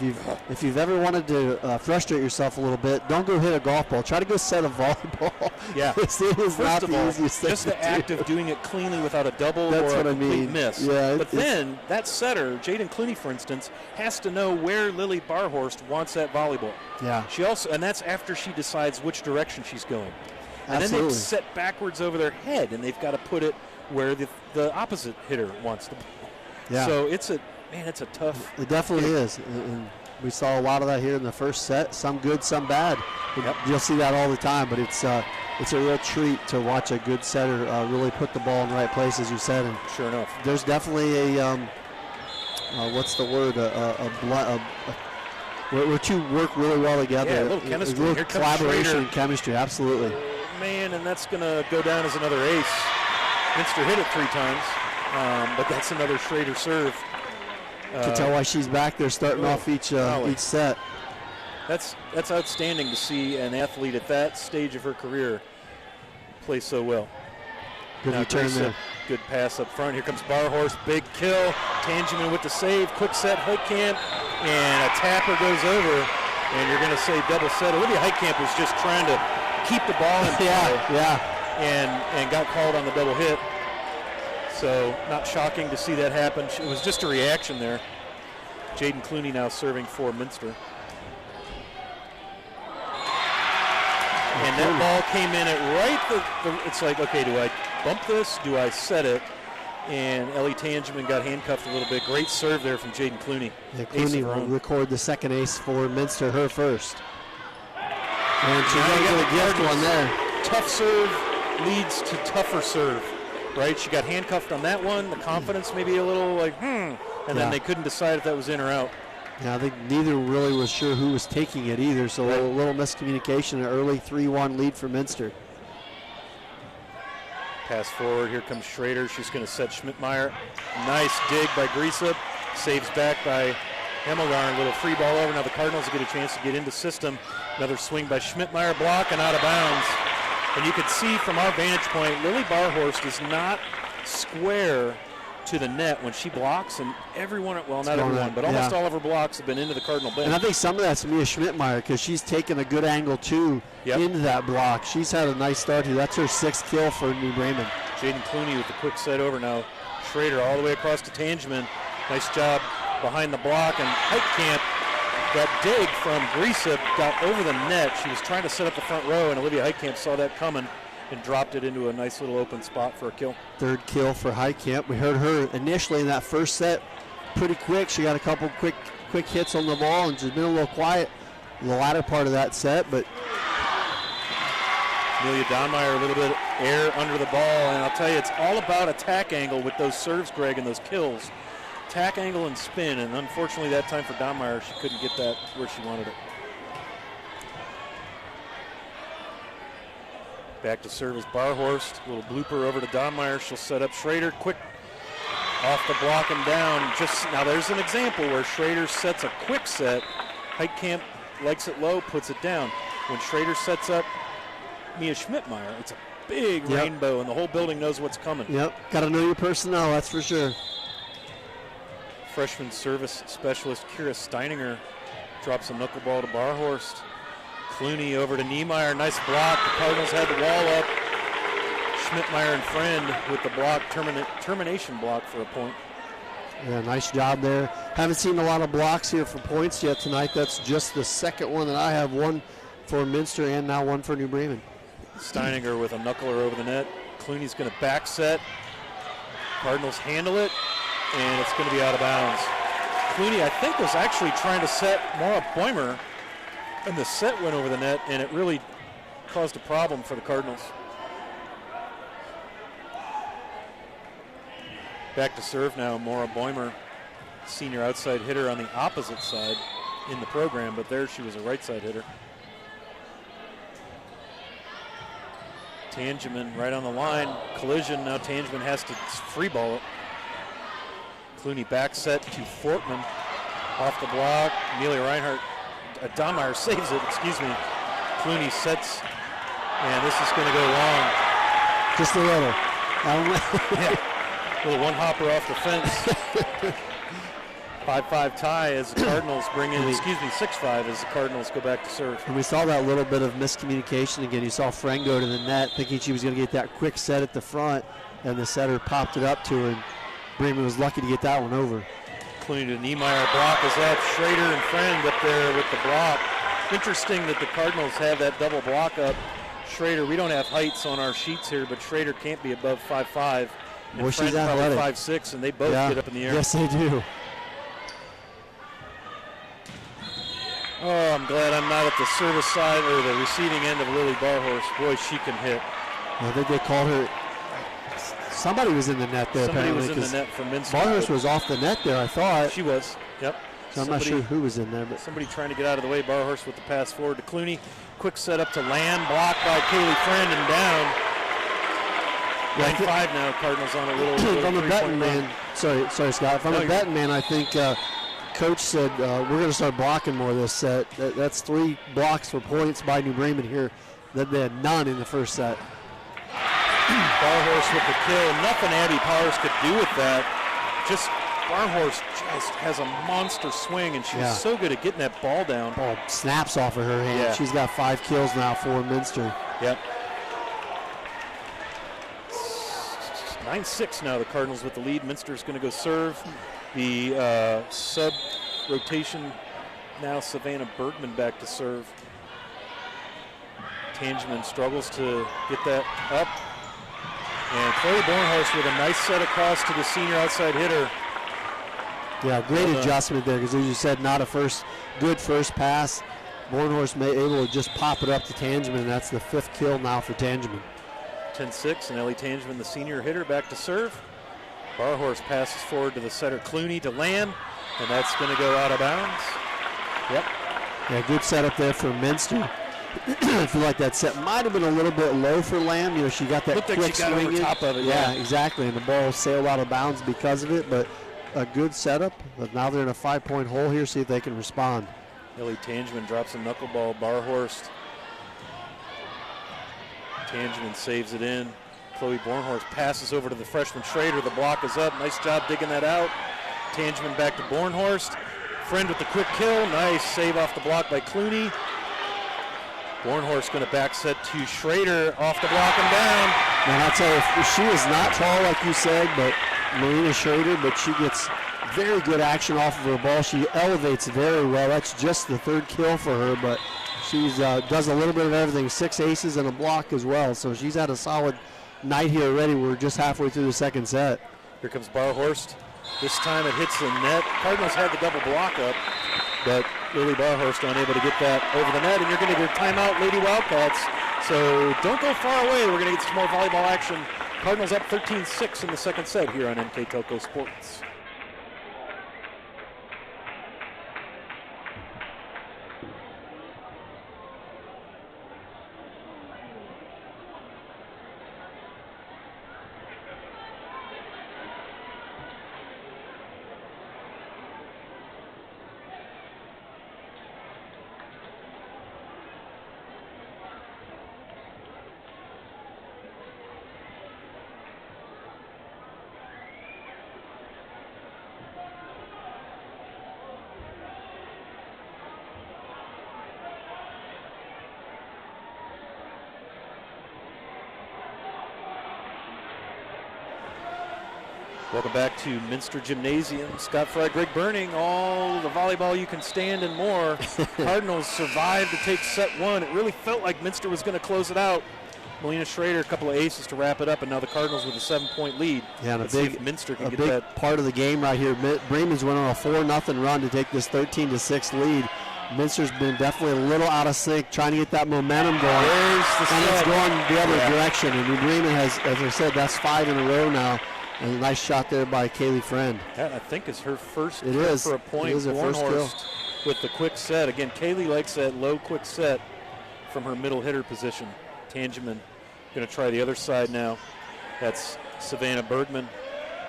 If you've ever wanted to frustrate yourself a little bit, don't go hit a golf ball. Try to go set a volleyball. Yeah. It is not the easiest thing just the act of doing it cleanly without a double or a complete miss. Yeah, but then that setter, Jaden Clooney, for instance, has to know where Lily Barhorst wants that volleyball. Yeah. She also, and that's after she decides which direction she's going. And Absolutely. then they set backwards over their head, and they've got to put it where the opposite hitter wants the ball. Yeah. So it's a tough. It definitely is. And we saw a lot of that here in the first set. Some good, some bad. Yep. You'll see that all the time, but it's a real treat to watch a good setter really put the ball in the right place, as you said. And sure enough, there's definitely a what's the word? Where two work really well together. Yeah, a little chemistry. A little collaboration and chemistry, absolutely. Man, and that's going to go down as another ace. Minster hit it 3 times, but that's another Schrader serve. You can tell why she's back there starting off each set. That's outstanding to see an athlete at that stage of her career play so well. Good return there. Good pass up front. Here comes Barhorst, big kill. Tangeman with the save, quick set, Heitkamp, and a tapper goes over, and you're going to say double set. Olivia Heitkamp was just trying to keep the ball in play, and got called on the double hit. So not shocking to see that happen. It was just a reaction there. Jaden Clooney now serving for Minster. And that ball came in at it's like, okay, do I bump this? Do I set it? And Ellie Tangeman got handcuffed a little bit. Great serve there from Jaden Clooney. Yeah, Clooney will record the second ace for Minster, her first. And she's going to get a gift one there. Tough serve leads to tougher serve, right? She got handcuffed on that one. The confidence maybe a little like, and then they couldn't decide if that was in or out. Yeah, I think neither really was sure who was taking it either, so a little miscommunication, an early 3-1 lead for Minster. Pass forward, here comes Schrader. She's going to set Schmidtmeyer. Nice dig by Griesop. Saves back by Hemmelgarn. Little free ball over. Now the Cardinals get a chance to get into system. Another swing by Schmidtmeyer, block and out of bounds. And you can see from our vantage point, Lily Barhorst is not square to the net when she blocks, and everyone, well, not everyone, but almost all of her blocks have been into the Cardinal bench. And I think some of that's Mia Schmidtmeyer because she's taken a good angle too into that block. She's had a nice start here. That's her 6th kill for New Bremen. Jaden Clooney with the quick set over now. Schrader all the way across to Tangeman. Nice job behind the block, and Heitkamp, that dig from Griesop got over the net. She was trying to set up the front row, and Olivia Heitkamp saw that coming and dropped it into a nice little open spot for a kill. 3rd kill for Heitkamp. We heard her initially in that first set pretty quick. She got a couple quick hits on the ball and she's been a little quiet in the latter part of that set, but Amelia Donmeyer, a little bit air under the ball, and I'll tell you, it's all about attack angle with those serves, Greg, and those kills. Attack angle and spin, and unfortunately that time for Donmeyer, she couldn't get that where she wanted it. Back to serve is Barhorst. A little blooper over to Donmeyer. She'll set up Schrader. Quick off the block and down. Now there's an example where Schrader sets a quick set. Heitkamp likes it low, puts it down. When Schrader sets up Mia Schmidtmeyer, it's a big rainbow, and the whole building knows what's coming. Yep, got to know your personnel, that's for sure. Freshman service specialist Kira Steininger drops a knuckleball to Barhorst. Clooney over to Niemeyer. Nice block. The Cardinals had the wall up. Schmidtmeyer and Friend with the block, termination block for a point. Yeah, nice job there. Haven't seen a lot of blocks here for points yet tonight. That's just the second one that I have. One for Minster and now one for New Bremen. Steininger with a knuckler over the net. Clooney's going to back set. Cardinals handle it, and it's going to be out of bounds. Clooney, I think, was actually trying to set Maura Boimer, and the set went over the net, and it really caused a problem for the Cardinals. Back to serve now, Maura Boimer, senior outside hitter on the opposite side in the program, but there she was a right side hitter. Tangeman right on the line, collision, now Tangeman has to free ball it. Clooney back set to Fortman, off the block, Amelia Reinhardt, Dahmeyer saves it, excuse me. Clooney sets, and this is gonna go long. Just a little. Yeah, little one hopper off the fence. 5-5 tie as the Cardinals bring in, 6-5 as the Cardinals go back to serve. And we saw that little bit of miscommunication again. You saw Friend go to the net thinking she was going to get that quick set at the front, and the setter popped it up to her, and Bremen was lucky to get that one over. Clooney to Niemeyer, block is up. Schrader and Friend up there with the block. Interesting that the Cardinals have that double block up. Schrader, we don't have heights on our sheets here, but Schrader can't be above 5'5". And Boy, Friend she's probably athletic. 5'6", and they both get up in the air. Yes, they do. Oh, I'm glad I'm not at the service side or the receiving end of Lily Barhorst. Boy, she can hit. I think they called her. Somebody was in the net there. Somebody apparently, was in the net from Minster. Barhorst was off the net there, I thought. She was, yep. So I'm not sure who was in there. But somebody trying to get out of the way. Barhorst with the pass forward to Clooney. Quick setup to Land, blocked by Kaylee Friend and down. 9-5 now, Cardinals on a little from a betting man. Sorry, Scott. From No, a betting man, I think Coach said we're going to start blocking more this set. That's 3 blocks for points by New Bremen here that they had none in the first set. Barhorst with the kill. Nothing Abby Powers could do with that. Barhorst just has a monster swing, and she's so good at getting that ball down. Ball snaps off of her hand. Yeah. She's got 5 kills now for Minster. Yep. 9-6 now, the Cardinals with the lead. Minster's going to go serve. The sub rotation now, Savannah Bergman back to serve. Tangeman struggles to get that up. And Chloe Bornhorst with a nice set across to the senior outside hitter. Yeah, great adjustment there, because as you said, not a good first pass. Bornhorst able to just pop it up to Tangeman, and that's the 5th kill now for Tangeman. 10-6, and Ellie Tangeman, the senior hitter, back to serve. Barhorst passes forward to the setter Clooney to Land, and that's going to go out of bounds. Yep. Yeah, good setup there for Minster. I feel like that set might have been a little bit low for Lamb. You know, she got that Looked quick like she got swing over in. top of it. Yeah, exactly, and the ball sailed out of bounds because of it, but a good setup. But now they're in a 5-point hole here, see if they can respond. Ellie Tangeman drops a knuckleball. Barhorst. Tangeman saves it in. Chloe Bornhorst passes over to the freshman Schrader. The block is up. Nice job digging that out. Tangeman back to Bornhorst. Friend with the quick kill. Nice save off the block by Clooney. Bornhorst going to back set to Schrader off the block and down. And I'll tell you, she is not tall like you said, but Marina Schrader, but she gets very good action off of her ball. She elevates very well. That's just the 3rd kill for her, but she's does a little bit of everything. 6 aces and a block as well. So she's had a solid night here already. We're just halfway through the 2nd set. Here comes Barhorst. This time it hits the net. Cardinals had the double block up, but Lily Barhorst unable to get that over the net, and you're going to get a timeout, Lady Wildcats. So don't go far away. We're going to get some more volleyball action. Cardinals up 13-6 in the 2nd set here on NKTelco Sports. Welcome back to Minster Gymnasium. Scott Fry, Greg Burning, all the volleyball you can stand and more. Cardinals survived to take set 1. It really felt like Minster was going to close it out. Melina Schrader, a couple of aces to wrap it up, and now the Cardinals with a 7-point lead. Yeah, and Let's see if Minster can get big that. part of the game right here. Bremen's went on a 4-0 run to take this 13-6 lead. Minster's been definitely a little out of sync, trying to get that momentum going. There's the and set. it's going the other direction. And New Bremen has, as I said, that's 5 in a row now. A nice shot there by Kaylee Friend. That, I think, is her first It is. for a point. It is her first kill. Bornhorst with the quick set. Again, Kaylee likes that low quick set from her middle hitter position. Tangeman going to try the other side now. That's Savannah Bergman.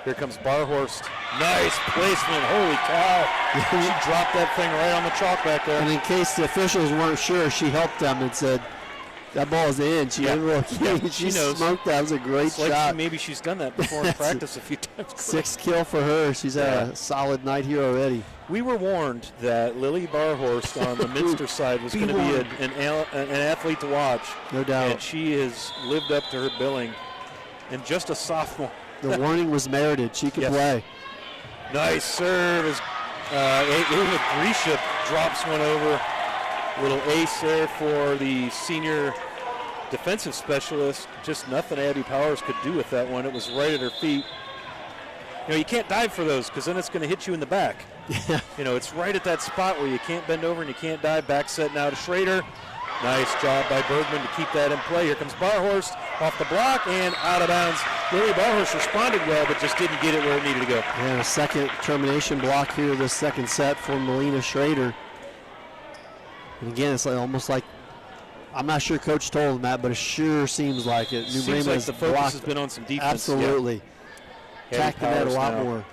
Here comes Barhorst. Nice placement. Holy cow. She dropped that thing right on the chalk back there. And in case the officials weren't sure, she helped them and said, that ball's in. She didn't really she knows. smoked that. It was a great It's shot. like maybe she's done that before in practice a few times. 6th kill for her. She's had a solid night here already. We were warned that Lily Barhorst on the Minster side was going to be an athlete to watch. No doubt. And she has lived up to her billing. And just a sophomore. The warning was merited. She could play. Nice serve as Ava Grisha drops one over. Little ace there for the senior defensive specialist. Just nothing Abby Powers could do with that one. It was right at her feet. You know, you can't dive for those because then it's going to hit you in the back. Yeah. You know, it's right at that spot where you can't bend over and you can't dive. Back set now to Schrader. Nice job by Bergman to keep that in play. Here comes Barhorst off the block and out of bounds. Lily Barhorst responded well, but just didn't get it where it needed to go. And a second termination block here, this second set for Melina Schrader. And again, it's like almost like, I'm not sure Coach told him that, but it sure seems like it. New Seems Bremen like has the focus blocked. has been on some defense. Absolutely. Yeah. Attacked the net a lot now more.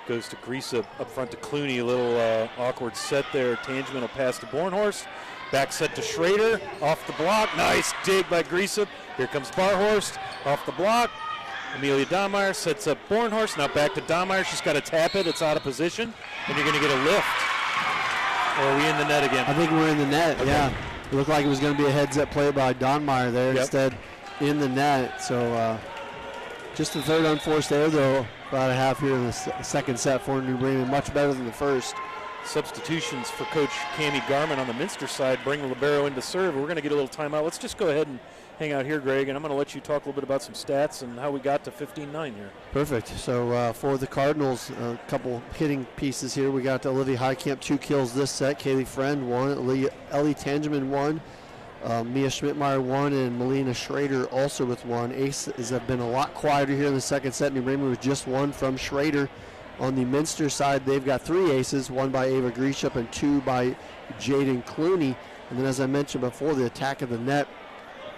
Goes to Grease up front to Clooney. A little awkward set there. Tangeman will pass to Bornhorst. Back set to Schrader. Off the block. Nice dig by Grease. Here comes Barhorst. Off the block. Amelia Dahmeyer sets up Bornhorst. Now back to Dahmeyer. She's got to tap it. It's out of position. And you're going to get a lift. Or are we in the net again? I think we're in the net, yeah. It looked like it was going to be a heads-up play by Dahmeyer there. Yep. Instead, in the net. So just the third unforced error, though, about a half here in the second set for New Bremen. Much better than the first. Substitutions for Coach Cammie Garman on the Minster side. Bring the libero in to serve. We're going to get a little timeout. Let's just go ahead and hang out here, Greg, and I'm going to let you talk a little bit about some stats and how we got to 15-9 here. Perfect. So for the Cardinals, a couple hitting pieces here. We got Olivia Heitkamp, 2 kills this set. Kaylee Friend, 1. Ellie Tangeman, 1. Mia Schmidtmeyer, 1. And Melina Schrader also with 1. Aces have been a lot quieter here in the second set. New Bremen with just 1 from Schrader. On the Minster side, they've got 3 aces, 1 by Ava Grisham and 2 by Jaden Clooney. And then, as I mentioned before, the attack of the net,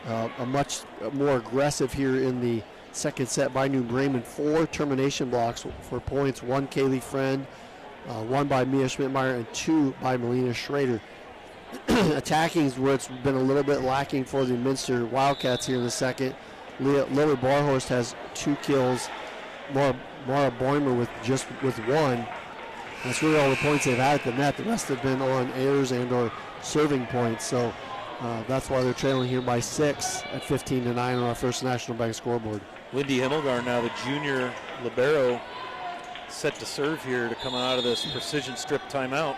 a much more aggressive here in the second set by New Bremen. 4 termination blocks for points, 1 Kaylee Friend, 1 by Mia Schmidtmeyer, and 2 by Melina Schrader. Attacking is where it's been a little bit lacking for the Minster Wildcats here in the second. Lily Barhorst has 2 kills. Mara Boimer with 1. That's really all the points they've had at the net. The rest have been on errors and or serving points. So that's why they're trailing here by 6 at 15-9 on our First National Bank scoreboard. Lindy Himmelgarn, now the junior libero, set to serve here to come out of this precision strip timeout.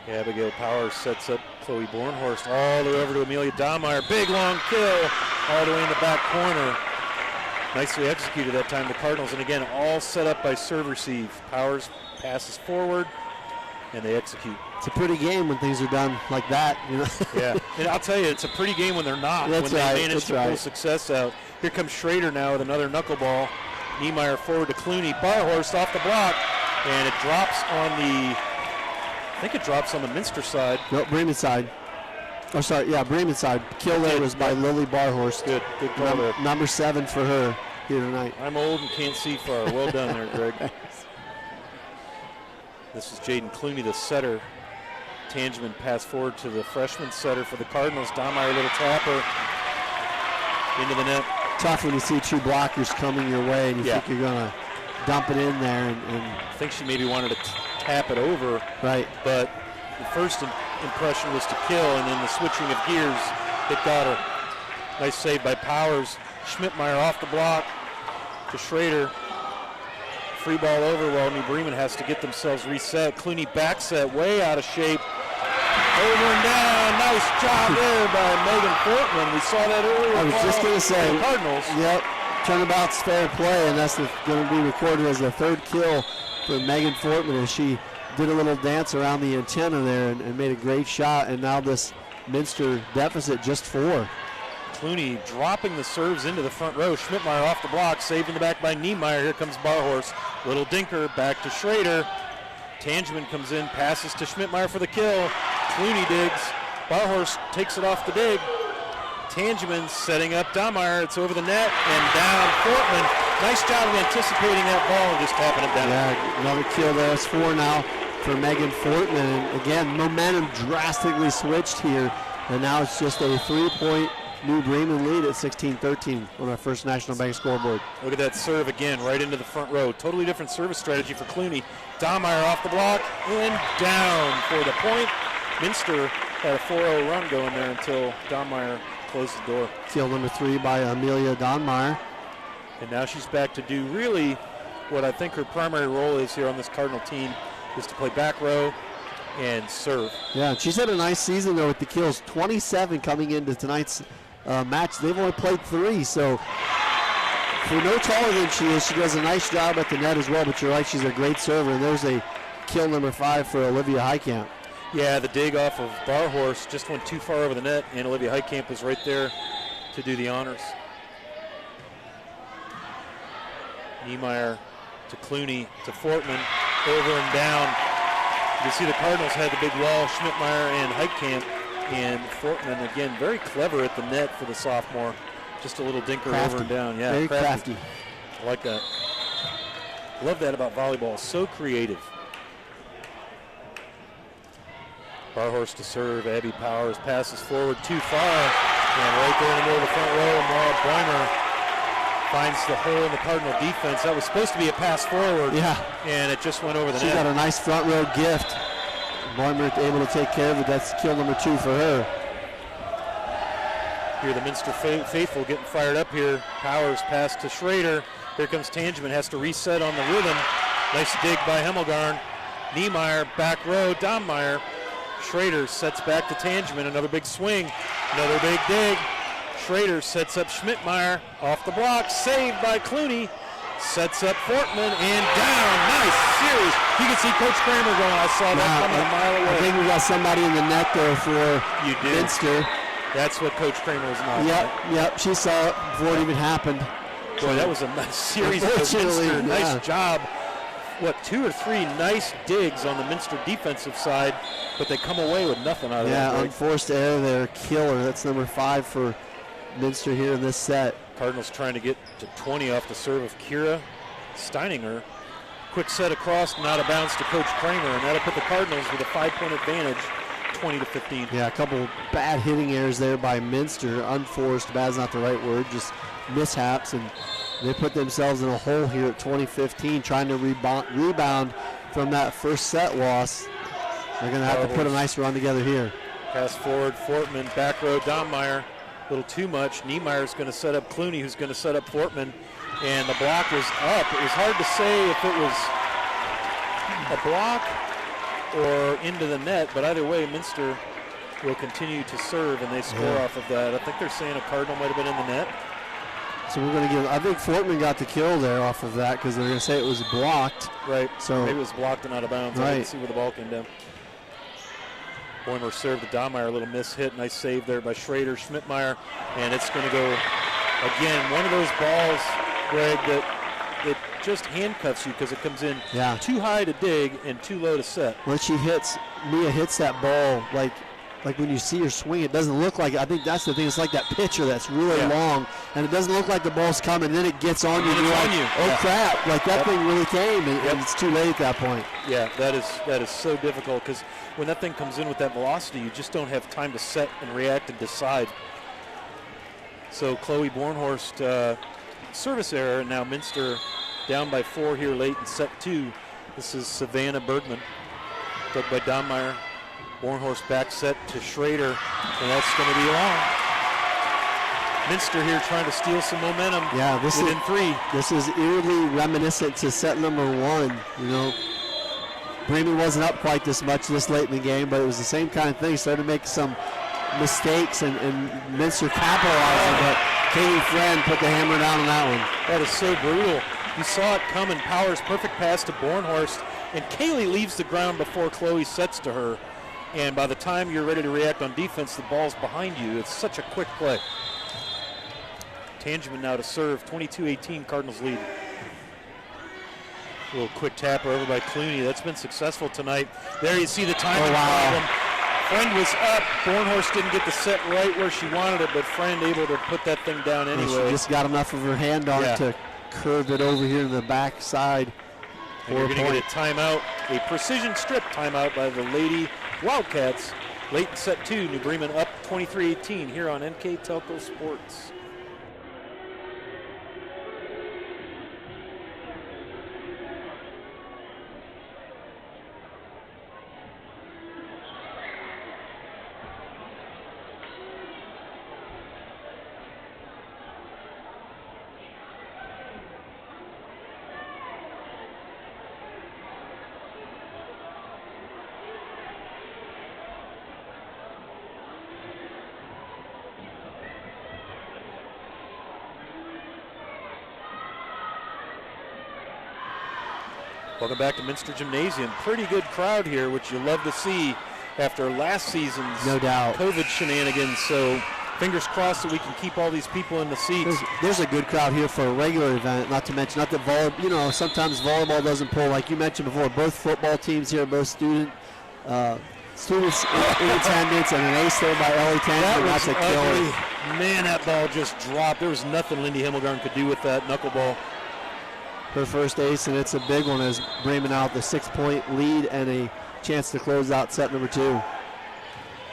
Abigail Powers sets up Chloe Bornhorst all the way over to Amelia Dahmeyer. Big long kill all the way in the back corner. Nicely executed that time, the Cardinals. And again, all set up by serve receive. Powers passes forward, and they execute. It's a pretty game when things are done like that. You know? Yeah, and I'll tell you, it's a pretty game when they're not. That's when right, they manage to pull success out. Here comes Schrader now with another knuckleball. Niemeyer forward to Clooney. Barhorst off the block, and it drops on the, I think it drops on the Minster side. No, Bremen side. Oh, sorry, yeah, Bremen side. Kill there was by Lily Barhorst. Good call there. Number 7 for her here tonight. I'm old and can't see far. Well done there, Greg. This is Jaden Clooney, the setter. Tangeman pass forward to the freshman setter for the Cardinals. Dahmeyer, little tapper into the net. Tough when you see 2 blockers coming your way and you think you're going to dump it in there. And I think she maybe wanted to tap it over. Right. But the first impression was to kill, and then the switching of gears, it got her. Nice save by Powers. Schmidtmeyer off the block to Schrader. Free ball over while New Bremen has to get themselves reset. Clooney back set, way out of shape. Over and down. Nice job there by Megan Fortman. We saw that earlier. I was just going to say, the Cardinals. Yep, turnabout's fair play, and that's going to be recorded as the 3rd kill for Megan Fortman as she did a little dance around the antenna there and made a great shot. And now this Minster deficit just 4. Clooney dropping the serves into the front row. Schmidtmeyer off the block, saved in the back by Niemeyer. Here comes Barhorst. Little dinker, back to Schrader. Tangeman comes in, passes to Schmidtmeyer for the kill. Clooney digs. Barhorst takes it off the dig. Tangeman setting up Dahmeyer. It's over the net and down. Fortman, nice job of anticipating that ball and just tapping it down. Yeah, another kill there. It's 4 now for Megan Fortman. And again, momentum drastically switched here. And now it's just a 3-point New Bremen lead at 16-13 on our First National Bank scoreboard. Look at that serve again, right into the front row. Totally different service strategy for Clooney. Dahmeyer off the block and down for the point. Minster had a 4-0 run going there until Dahmeyer closed the door. Kill number 3 by Amelia Donmeyer. And now she's back to do really what I think her primary role is here on this Cardinal team, is to play back row and serve. Yeah, she's had a nice season though with the kills. 27 coming into tonight's match. They've only played 3, so for no taller than she is, she does a nice job at the net as well, but you're right, she's a great server. And there's a kill number 5 for Olivia Heitkamp. Yeah, the dig off of Barhorst just went too far over the net, and Olivia Heitkamp was right there to do the honors. Niemeyer to Clooney to Fortman, over and down. You can see the Cardinals had the big wall, Schmidtmeyer and Heitkamp, and Fortman, again, very clever at the net for the sophomore. Just a little dinker Crafty. over and down. Yeah, very crafty. I like that. Love that about volleyball, so creative. Barhorst to serve, Abby Powers passes forward too far, and right there in the middle of the front row, Maura Boimer finds the hole in the Cardinal defense. That was supposed to be a pass forward, yeah, and it just went over the net. She got a nice front row gift. Boimer able to take care of it. That's kill number 2 for her. Here the Minster faithful getting fired up here. Powers pass to Schrader. Here comes Tangeman, has to reset on the rhythm. Nice dig by Hemmelgarn. Niemeyer, back row, Dahmeyer. Schrader sets back to Tangeman, another big swing, another big dig. Schrader sets up Schmidtmeyer, off the block, saved by Clooney. Sets up Fortman and down. Nice series. You can see Coach Kramer going, I saw that coming a mile away. I think we got somebody in the net there for Minster. That's what Coach Kramer was not. Yep, she saw it before it even happened. Boy, that was a nice series for Minster. Nice job. 2 or 3 nice digs on the Minster defensive side, but they come away with nothing out of that. Yeah, unforced error there, killer. That's number 5 for Minster here in this set. Cardinals trying to get to 20 off the serve of Kira Steininger. Quick set across and out of bounds to Coach Kramer, and that'll put the Cardinals with a 5-point advantage, 20-15. Yeah, a couple bad hitting errors there by Minster. Unforced, bad's not the right word, just mishaps, and they put themselves in a hole here at 20-15, trying to rebound from that first set loss. They're going to have to put a nice run together here. Pass forward, Fortman, back row, Dahmeyer. A little too much. Niemeyer's going to set up Clooney, who's going to set up Fortman. And the block was up. It was hard to say if it was a block or into the net, but either way, Minster will continue to serve, and they score off of that. I think they're saying a Cardinal might have been in the net. So we're going to give, I think Fortman got the kill there off of that because they're going to say it was blocked. Right. So maybe it was blocked and out of bounds. I didn't see where the ball came down. Boimer served to Dahmeyer, a little miss hit. Nice save there by Schrader, Schmidtmeyer, and it's going to go again. One of those balls, Greg, that it just handcuffs you because it comes in too high to dig and too low to set. When Mia hits that ball, like when you see her swing, it doesn't look like, I think that's the thing, it's like that pitcher that's really long, and it doesn't look like the ball's coming, and then it gets on you, and you're like, oh crap, like that thing really came, and it's too late at that point. Yeah, that is so difficult, because when that thing comes in with that velocity, you just don't have time to set and react and decide. So Chloe Bornhorst, service error, and now Minster down by 4 here late in set 2. This is Savannah Bergman, dug by Dahmeyer. Bornhorst back set to Schrader, and that's going to be long. Minster here trying to steal some momentum within 3. This is eerily reminiscent to set number 1. You know, Bremen wasn't up quite this much this late in the game, but it was the same kind of thing. Started to make some mistakes, and Minster capitalized, but Katie Friend put the hammer down on that one. That is so brutal. You saw it coming. Powers, perfect pass to Bornhorst, and Kaylee leaves the ground before Chloe sets to her. And by the time you're ready to react on defense, the ball's behind you. It's such a quick play. Tangeman now to serve. 22-18, Cardinals lead. A little quick tapper over by Clooney. That's been successful tonight. There you see the timing problem. Friend was up. Bornhorst didn't get the set right where she wanted it, but Friend able to put that thing down anyway. She just got enough of her hand on it to curve it over here to the back side. And you're going to get a timeout, a precision strip timeout by the Lady Wildcats. Late in set 2, New Bremen up 23-18 here on NKTelco Sports. Welcome back to Minster Gymnasium. Pretty good crowd here, which you love to see after last season's COVID shenanigans. So fingers crossed that we can keep all these people in the seats. There's a good crowd here for a regular event, not to mention, not that sometimes volleyball doesn't pull. Like you mentioned before, both football teams here, both students in attendance, and an ace there by Ellie Tangeman. That's a killer. Man, that ball just dropped. There was nothing Lindy Himmelgarn could do with that knuckleball. Her first ace, and it's a big one as Bremen out the 6-point lead and a chance to close out set number 2.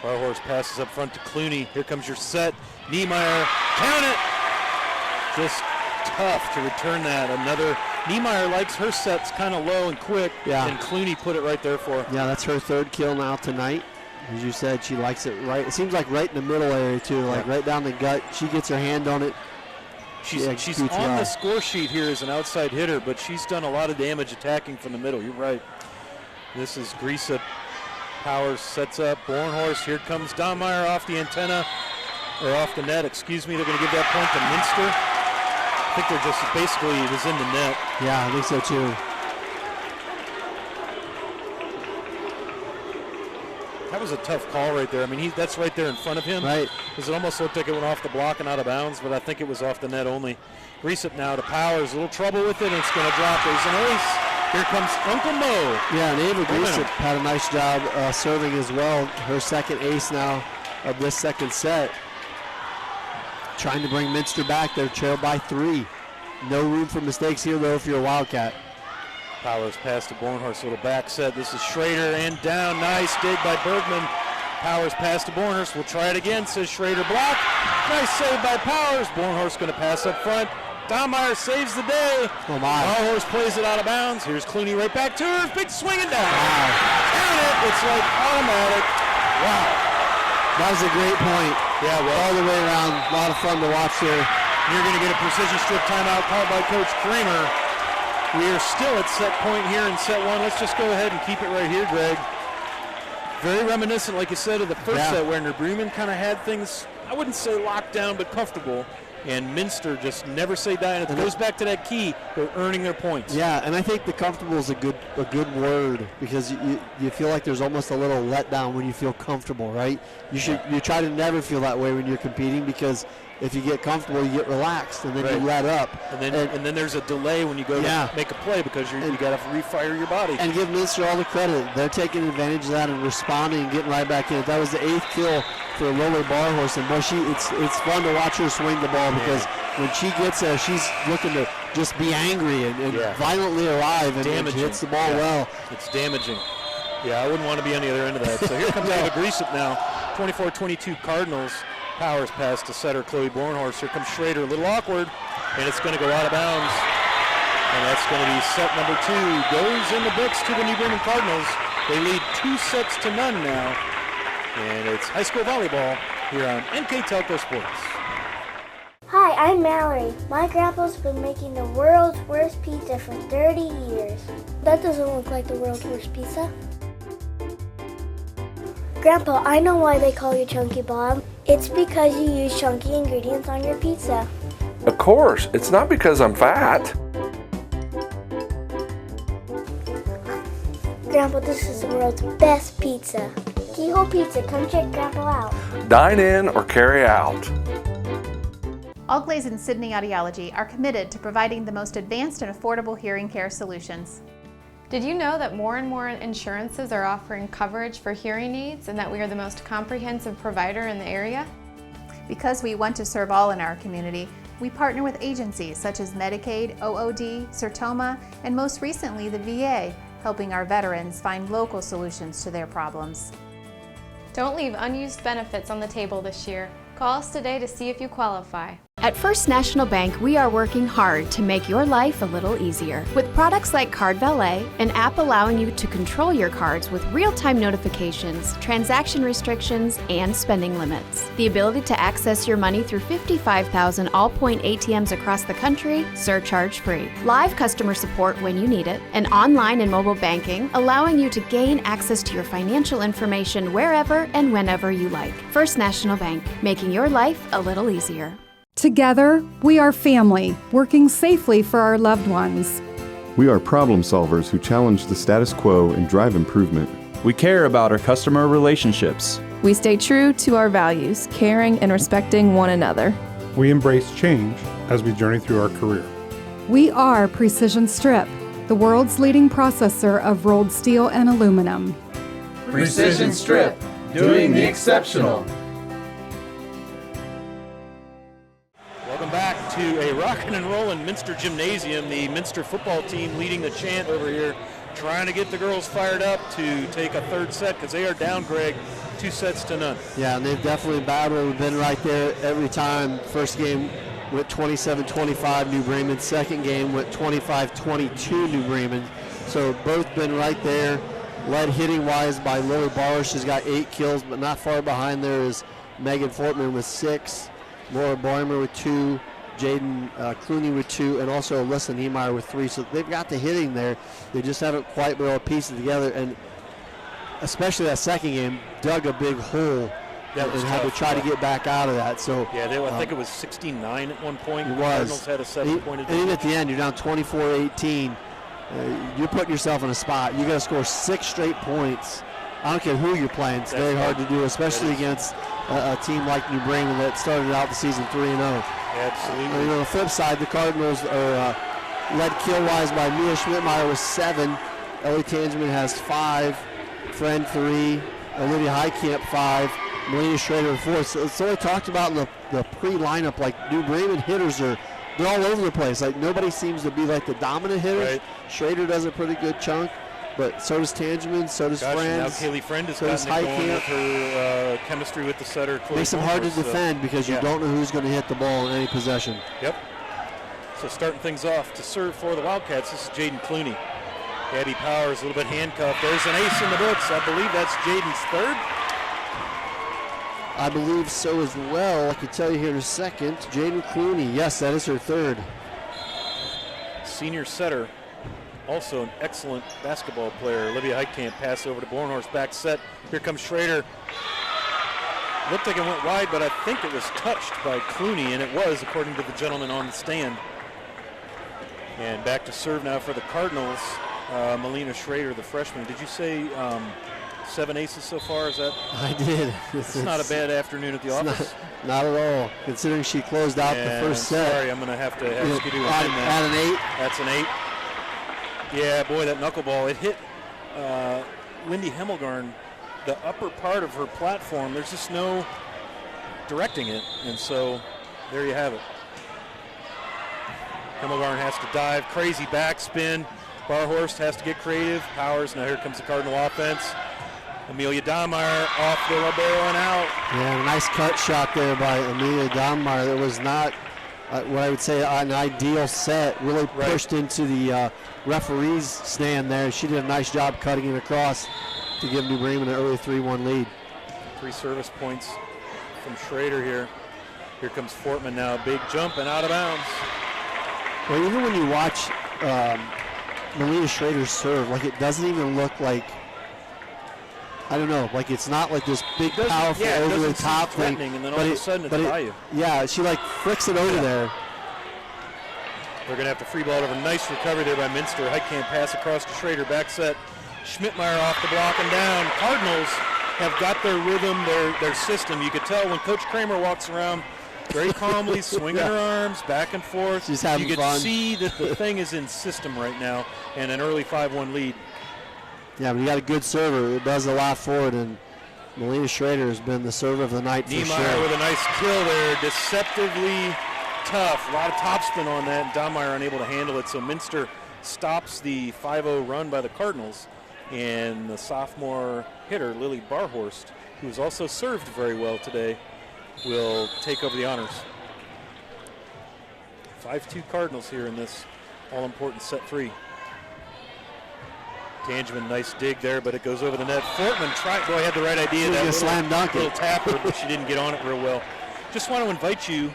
Barhorse passes up front to Clooney. Here comes your set. Niemeyer, count it! Just tough to return that. Another, Niemeyer likes her sets kind of low and quick, and Clooney put it right there for her. Yeah, that's her third kill now tonight. As you said, she likes it right. It seems like right in the middle area too, like right down the gut. She gets her hand on it. She's on the score sheet here as an outside hitter, but she's done a lot of damage attacking from the middle. You're right. This is Grisa. Powers sets up. Bornhorst. Here comes Donmeyer off the antenna, or off the net, excuse me. They're going to give that point to Minster. I think they're just basically, it was in the net. Yeah, I think so too. That was a tough call right there. I mean, that's right there in front of him. Right. Because it almost looked like it went off the block and out of bounds, but I think it was off the net only. Greaseup now to Powers. A little trouble with it, and it's going to drop. There's an ace. Here comes Uncle Mo. Yeah, and Ava Greaseup had a nice job serving as well. Her second ace now of this second set. Trying to bring Minster back. They're trailed by 3. No room for mistakes here, though, if you're a Wildcat. Powers pass to Bornhorst, little back set. This is Schrader and down. Nice dig by Bergman. Powers pass to Bornhorst. We'll try it again, says Schrader. Block. Nice save by Powers. Bornhorst going to pass up front. Donmeyer saves the day. Oh my. Bornhorst plays it out of bounds. Here's Clooney right back to her. Big swinging down. Wow. Count it. It's like automatic. Wow. That was a great point. Yeah, well, all the way around. A lot of fun to watch there. You're going to get a precision strip timeout called by Coach Kramer. We are still at set point here in set 1. Let's just go ahead and keep it right here, Greg. Very reminiscent, like you said, of the first set where New Bremen kind of had things, I wouldn't say locked down, but comfortable. And Minster just never say die. And it goes back to that key. They're earning their points. Yeah, and I think the comfortable is a good word, because you feel like there's almost a little letdown when you feel comfortable, right? You try to never feel that way when you're competing, because if you get comfortable, you get relaxed, and then you let up. And then there's a delay when you go to make a play, because you got to refire your body. And give Minster all the credit. They're taking advantage of that and responding and getting right back in. That was the 8th kill for Lola Barhorst, and boy, it's fun to watch her swing the ball, because when she gets there, she's looking to just be angry and violently arrive, and hits the ball well. It's damaging. Yeah, I wouldn't want to be on the other end of that. So here comes Ava Greaseup now, 24-22 Cardinals. Powers pass to setter Chloe Bornhorst. Here comes Schrader, a little awkward, and it's going to go out of bounds. And that's going to be set number 2. Goes in the books to the New Bremen Cardinals. They lead 2-0 now. And it's high school volleyball here on NKTelco Sports. Hi, I'm Mallory. My grandpa's been making the world's worst pizza for 30 years. That doesn't look like the world's worst pizza. Grandpa, I know why they call you Chunky Bob. It's because you use chunky ingredients on your pizza. Of course, it's not because I'm fat. Grandpa, this is the world's best pizza. Keyhole Pizza, come check Grandpa out. Dine in or carry out. Allglaze and Sydney Audiology are committed to providing the most advanced and affordable hearing care solutions. Did you know that more and more insurances are offering coverage for hearing aids and that we are the most comprehensive provider in the area? Because we want to serve all in our community, we partner with agencies such as Medicaid, OOD, Sertoma, and most recently the VA, helping our veterans find local solutions to their problems. Don't leave unused benefits on the table this year. Call us today to see if you qualify. At First National Bank, we are working hard to make your life a little easier. With products like Card Valet, an app allowing you to control your cards with real-time notifications, transaction restrictions, and spending limits. The ability to access your money through 55,000 all-point ATMs across the country, surcharge-free. Live customer support when you need it, and online and mobile banking, allowing you to gain access to your financial information wherever and whenever you like. First National Bank, making your life a little easier. Together, we are family, working safely for our loved ones. We are problem solvers who challenge the status quo and drive improvement. We care about our customer relationships. We stay true to our values, caring and respecting one another. We embrace change as we journey through our career. We are Precision Strip, the world's leading processor of rolled steel and aluminum. Precision Strip, doing the exceptional. Welcome back to a rockin' and rollin' Minster Gymnasium. The Minster football team leading the chant over here, trying to get the girls fired up to take a third set because they are down, Greg, 2-0. Yeah, and they've definitely battled. We've been right there every time. First game went 27-25 New Bremen. Second game went 25-22 New Bremen. So both been right there. Led hitting-wise by Lily Barr. She's got 8 kills, but not far behind there is Megan Fortman with 6. Laura Barmer with 2, Jaden Clooney with 2, and also Alyssa Niemeyer with 3. So they've got the hitting there. They just haven't quite been able to piece it together. And especially that second game, dug a big hole and had to try to get back out of that. So yeah, I think it was 16-9 at one point. It was. The Cardinals had a 7-point advantage. And even at the end, you're down 24-18. You're putting yourself in a spot. You got to score 6 straight points. I don't care who you're playing. It's very hard to do, especially against a team like New Bremen that started out the season 3-0. Absolutely. And on the flip side, the Cardinals are led kill-wise by Mia Schmidtmeyer with 7. Ellie Tangeman has 5. Friend 3. Olivia Heitkamp 5. Melina Schrader with 4. So it's only talked about in the pre-lineup, like New Bremen hitters they're all over the place. Like nobody seems to be like the dominant hitter. Right. Schrader does a pretty good chunk. But so does Tangeman, so does Friend. Now Kaylee Friend has gotten it going with her chemistry with the setter. Makes them hard to defend because you don't know who's going to hit the ball in any possession. Yep. So starting things off to serve for the Wildcats, this is Jaden Clooney. Abby Powers a little bit handcuffed. There's an ace in the books. I believe that's Jaden's third. I believe so as well. I can tell you here in a second. Jaden Clooney, yes, that is her third. Senior setter. Also an excellent basketball player. Olivia Heitkamp pass over to Bornhorst, back set. Here comes Schrader. Looked like it went wide, but I think it was touched by Clooney, and it was, according to the gentleman on the stand. And back to serve now for the Cardinals. Melina Schrader, the freshman. Did you say 7 aces so far? Is that? I did. It's not a bad afternoon at the office. Not at all, considering she closed out the first set. Sorry, I'm going to have to ask you to add an 8. That's an 8. Yeah, boy, that knuckleball, it hit Lindy Hemmelgarn, the upper part of her platform. There's just no directing it, and so there you have it. Hemmelgarn has to dive, crazy backspin. Barhorst has to get creative. Powers, now here comes the Cardinal offense. Amelia Dahmeyer off the libero and out. Yeah, a nice cut shot there by Amelia Dahmeyer. That was not what I would say an ideal set. Really pushed into the referee's stand there. She did a nice job cutting it across to give New Bremen an early 3-1 lead. 3 service points from Schrader here. Here comes Fortman now. Big jump and out of bounds. Well, even when you watch Melina Schrader serve, like it doesn't even look like, I don't know, like it's not like this big, powerful, over the top thing. And then all of a sudden it's by you. Yeah, she like flicks it over there. They're going to have to free ball it over. Nice recovery there by Minster. Heitkamp pass across to Schrader. Back set. Schmidtmeyer off the block and down. Cardinals have got their rhythm, their system. You could tell when Coach Kramer walks around, very calmly swinging her arms back and forth. She's having fun. You fun. can see that the thing is in system right now, and an early 5-1 lead. Yeah, but you got a good server. It does a lot for it, and Melina Schrader has been the server of the night for Niemeyer sure. with a nice kill there, deceptively tough. A lot of topspin on that, and Dahlmeyer unable to handle it, so Minster stops the 5-0 run by the Cardinals, and the sophomore hitter, Lily Barhorst, who has also served very well today, will take over the honors. 5-2 Cardinals here in this all-important set 3. Tangeman, nice dig there, but it goes over the net. Fortman tried, boy, had the right idea. That slam dunk little tapper, but she didn't get on it real well. Just want to invite you,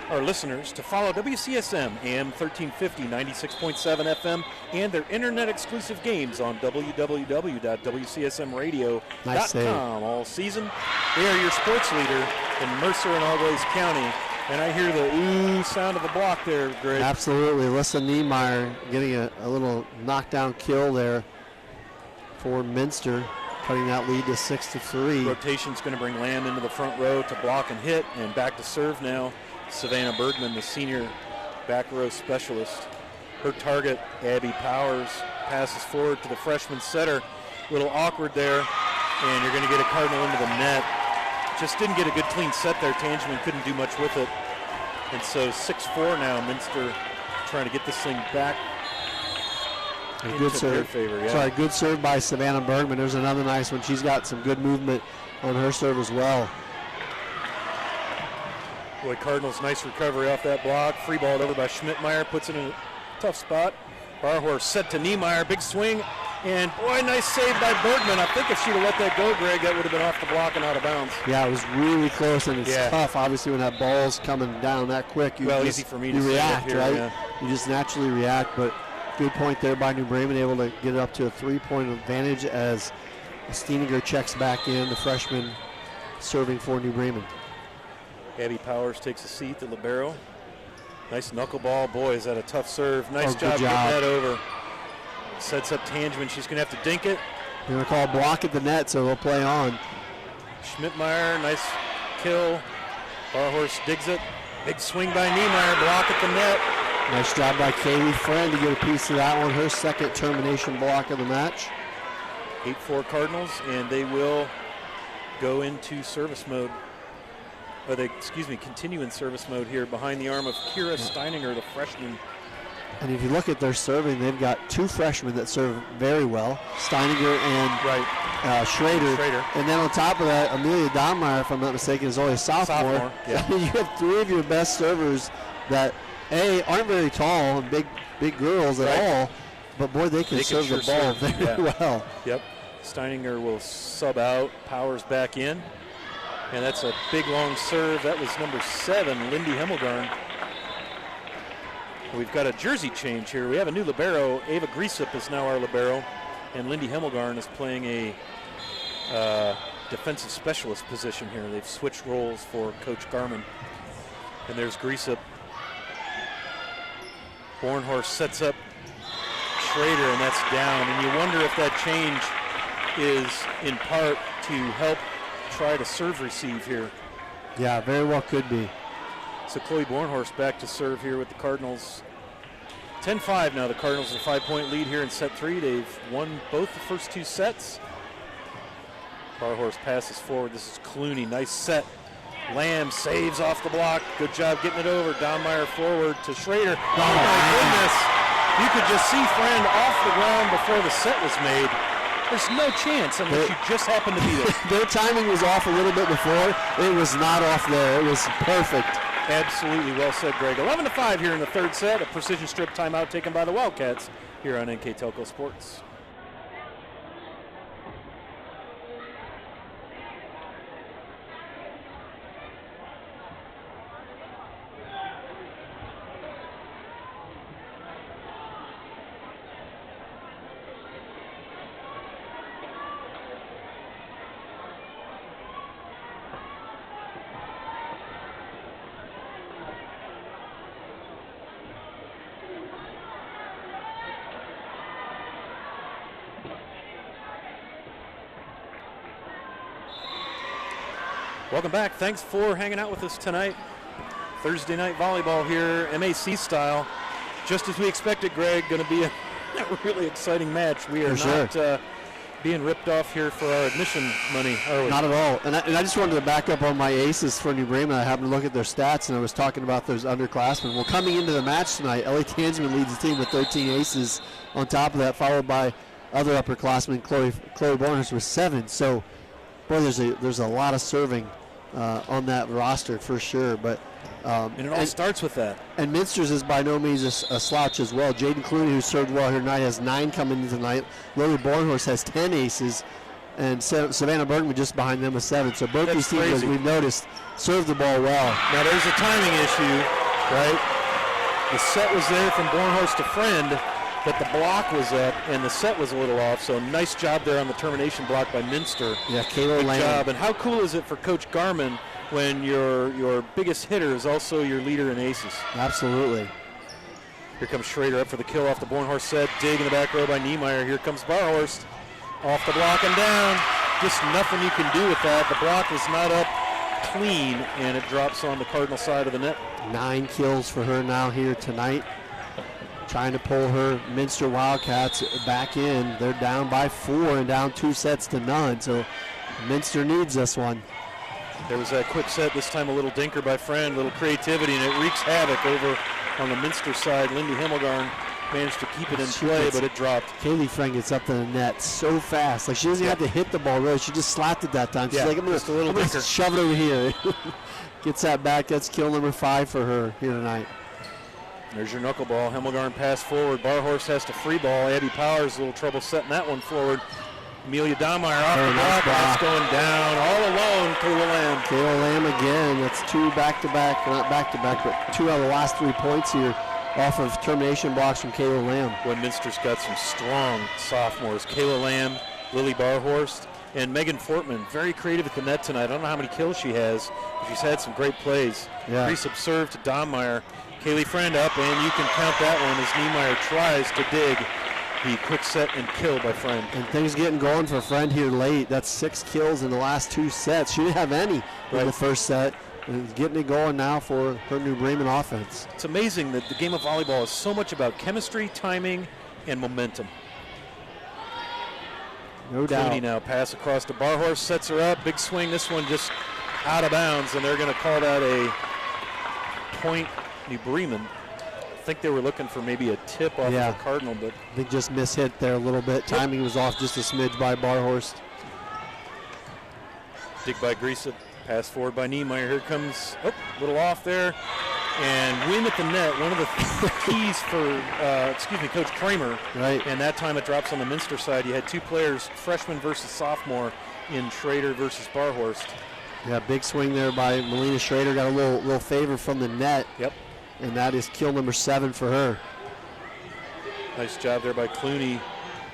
our listeners, to follow WCSM AM 1350, 96.7 FM, and their internet-exclusive games on www.wcsmradio.com all season. They are your sports leader in Mercer and Always County. And I hear the ooh sound of the block there, Greg. Absolutely. Alyssa Niemeyer getting a little knockdown kill there for Minster, cutting that lead to 6-3. Rotation's going to bring Lamb into the front row to block and hit, and back to serve now. Savannah Bergman, the senior back row specialist. Her target, Abby Powers, passes forward to the freshman setter. A little awkward there, and you're going to get a Cardinal into the net. Just didn't get a good clean set there. Tangeman couldn't do much with it. And so 6-4 now, Minster trying to get this thing back into Good their serve. favor. Yeah. Sorry, good serve by Savannah Bergman. There's another nice one. She's got some good movement on her serve as well. Boy, Cardinals, nice recovery off that block. Free balled over by Schmidtmeyer, puts it in a tough spot. Barhorst set to Niemeyer, big swing. And boy, nice save by Bergman. I think if she'd have let that go, Greg, that would have been off the block and out of bounds. Yeah, it was really close, and it's tough, obviously, when that ball's coming down that quick. Easy for me to say react, here, right? Yeah. You just naturally react, but good point there by New Bremen, able to get it up to a 3-point advantage as Steininger checks back in, the freshman serving for New Bremen. Abby Powers takes a seat, the libero. Nice knuckleball. Boy, is that a tough serve. Nice job getting that over. Sets up Tangeman. She's going to have to dink it. They're going to call a block at the net, so they'll play on. Schmidtmeyer, nice kill. Barhorst digs it. Big swing by Niemeyer, block at the net. Nice job by Katie Friend to get a piece of that one. Her second termination block of the match. 8-4 Cardinals, and they will go into service mode. Or they, continue in service mode here behind the arm of Kira Steininger, the freshman. And if you look at their serving, they've got two freshmen that serve very well, Steininger and Schrader. And then on top of that, Amelia Dahlmeyer, if I'm not mistaken, is only a sophomore. Yeah. You have three of your best servers that, aren't very tall and big girls at all, but boy, they can serve the ball very well. Yep. Steininger will sub out, Powers back in. And that's a big, long serve. That was number 7, Lindy Hemmelgarn. We've got a jersey change here. We have a new libero. Ava Griesip is now our libero, and Lindy Hemmelgarn is playing a defensive specialist position here. They've switched roles for Coach Garman. And there's Griesip. Bornhorst sets up Schrader, and that's down. And you wonder if that change is in part to help try to serve receive here. Yeah, very well could be. So Chloe Bornhorst back to serve here with the Cardinals. 10-5 now. The Cardinals have a 5-point lead here in set 3. They've won both the first 2 sets. Barhorst passes forward. This is Clooney. Nice set. Lamb saves off the block. Good job getting it over. Dahlmeyer forward to Schrader. Oh my goodness. You could just see Friend off the ground before the set was made. There's no chance unless you just happen to be there. Their timing was off a little bit before. It was not off there. It was perfect. Absolutely well said, Greg. 11-5 here in the third set. A precision strip timeout taken by the Wildcats here on NKTelco Sports. Welcome back. Thanks for hanging out with us tonight. Thursday night volleyball here, MAC style. Just as we expected, Greg, going to be a really exciting match. We are not being ripped off here for our admission money, are we? Not at all. And I just wanted to back up on my aces for New Bremen. I happened to look at their stats, and I was talking about those underclassmen. Well, coming into the match tonight, Ellie Tansman leads the team with 13 aces. On top of that, followed by other upperclassmen, Chloe Bornhurst with 7. So, boy, there's a lot of serving on that roster for sure. But and it all starts with that. And Minster's is by no means a slouch as well. Jaden Clooney, who served well here tonight, has 9 coming into tonight. Lily Bornhorst has 10 aces. And Savannah Bergman just behind them with 7. So both these teams, as we've noticed, serve the ball well. Now there's a timing issue, right? The set was there from Bornhorst to Friend, but the block was up and the set was a little off. So nice job there on the termination block by Minster. Yeah, Kayla Good Lamb. job. And how cool is it for Coach Garman when your biggest hitter is also your leader in aces? Absolutely. Here comes Schrader up for the kill off the Bornhorst set. Dig in the back row by Niemeyer. Here comes Barhorst off the block and down. Just nothing you can do with that. The block was not up clean, and it drops on the Cardinal side of the net. 9 kills for her now here tonight. Trying to pull her Minster Wildcats back in. They're down by 4 and down 2 sets to none. So Minster needs this one. There was that quick set, this time a little dinker by Friend, a little creativity, and it wreaks havoc over on the Minster side. Lindy Himmelgarn managed to keep it in play, but it dropped. Kaylee Friend gets up to the net so fast. Like, she doesn't have to hit the ball, really. She just slapped it that time. She's like, I'm going to shove it over here. Gets that back. That's kill number 5 for her here tonight. There's your knuckleball. Himmelgarn pass forward. Barhorst has to free ball. Abby Powers, a little trouble setting that one forward. Amelia Dahmeyer off the block. That's going down all alone. Kayla Lamb. Kayla Lamb again. That's 2 back-to-back, not back-to-back, but 2 out of the last 3 points here off of termination blocks from Kayla Lamb. Well, Minster's got some strong sophomores. Kayla Lamb, Lily Barhorst, and Megan Fortman. Very creative at the net tonight. I don't know how many kills she has, but she's had some great plays. Yeah. Grease serve to Dahmeyer. Kaylee Friend up, and you can count that one as Niemeyer tries to dig the quick set and kill by Friend. And things getting going for Friend here late. That's 6 kills in the last 2 sets. She didn't have any in the first set. And getting it going now for her New Bremen offense. It's amazing that the game of volleyball is so much about chemistry, timing, and momentum. No doubt. Clooney now pass across to Barhorst, sets her up. Big swing. This one just out of bounds, and they're going to call that a point New Bremen. I think they were looking for maybe a tip off of the Cardinal, but they just mishit there a little bit. Timing was off just a smidge by Barhorst. Dig by Grease, pass forward by Niemeyer. Here comes, a little off there. And win at the net, one of the keys for, Coach Kramer. Right. And that time it drops on the Minster side. You had 2 players, freshman versus sophomore, in Schrader versus Barhorst. Yeah, big swing there by Melina Schrader. Got a little favor from the net. Yep. And that is kill number 7 for her. Nice job there by Clooney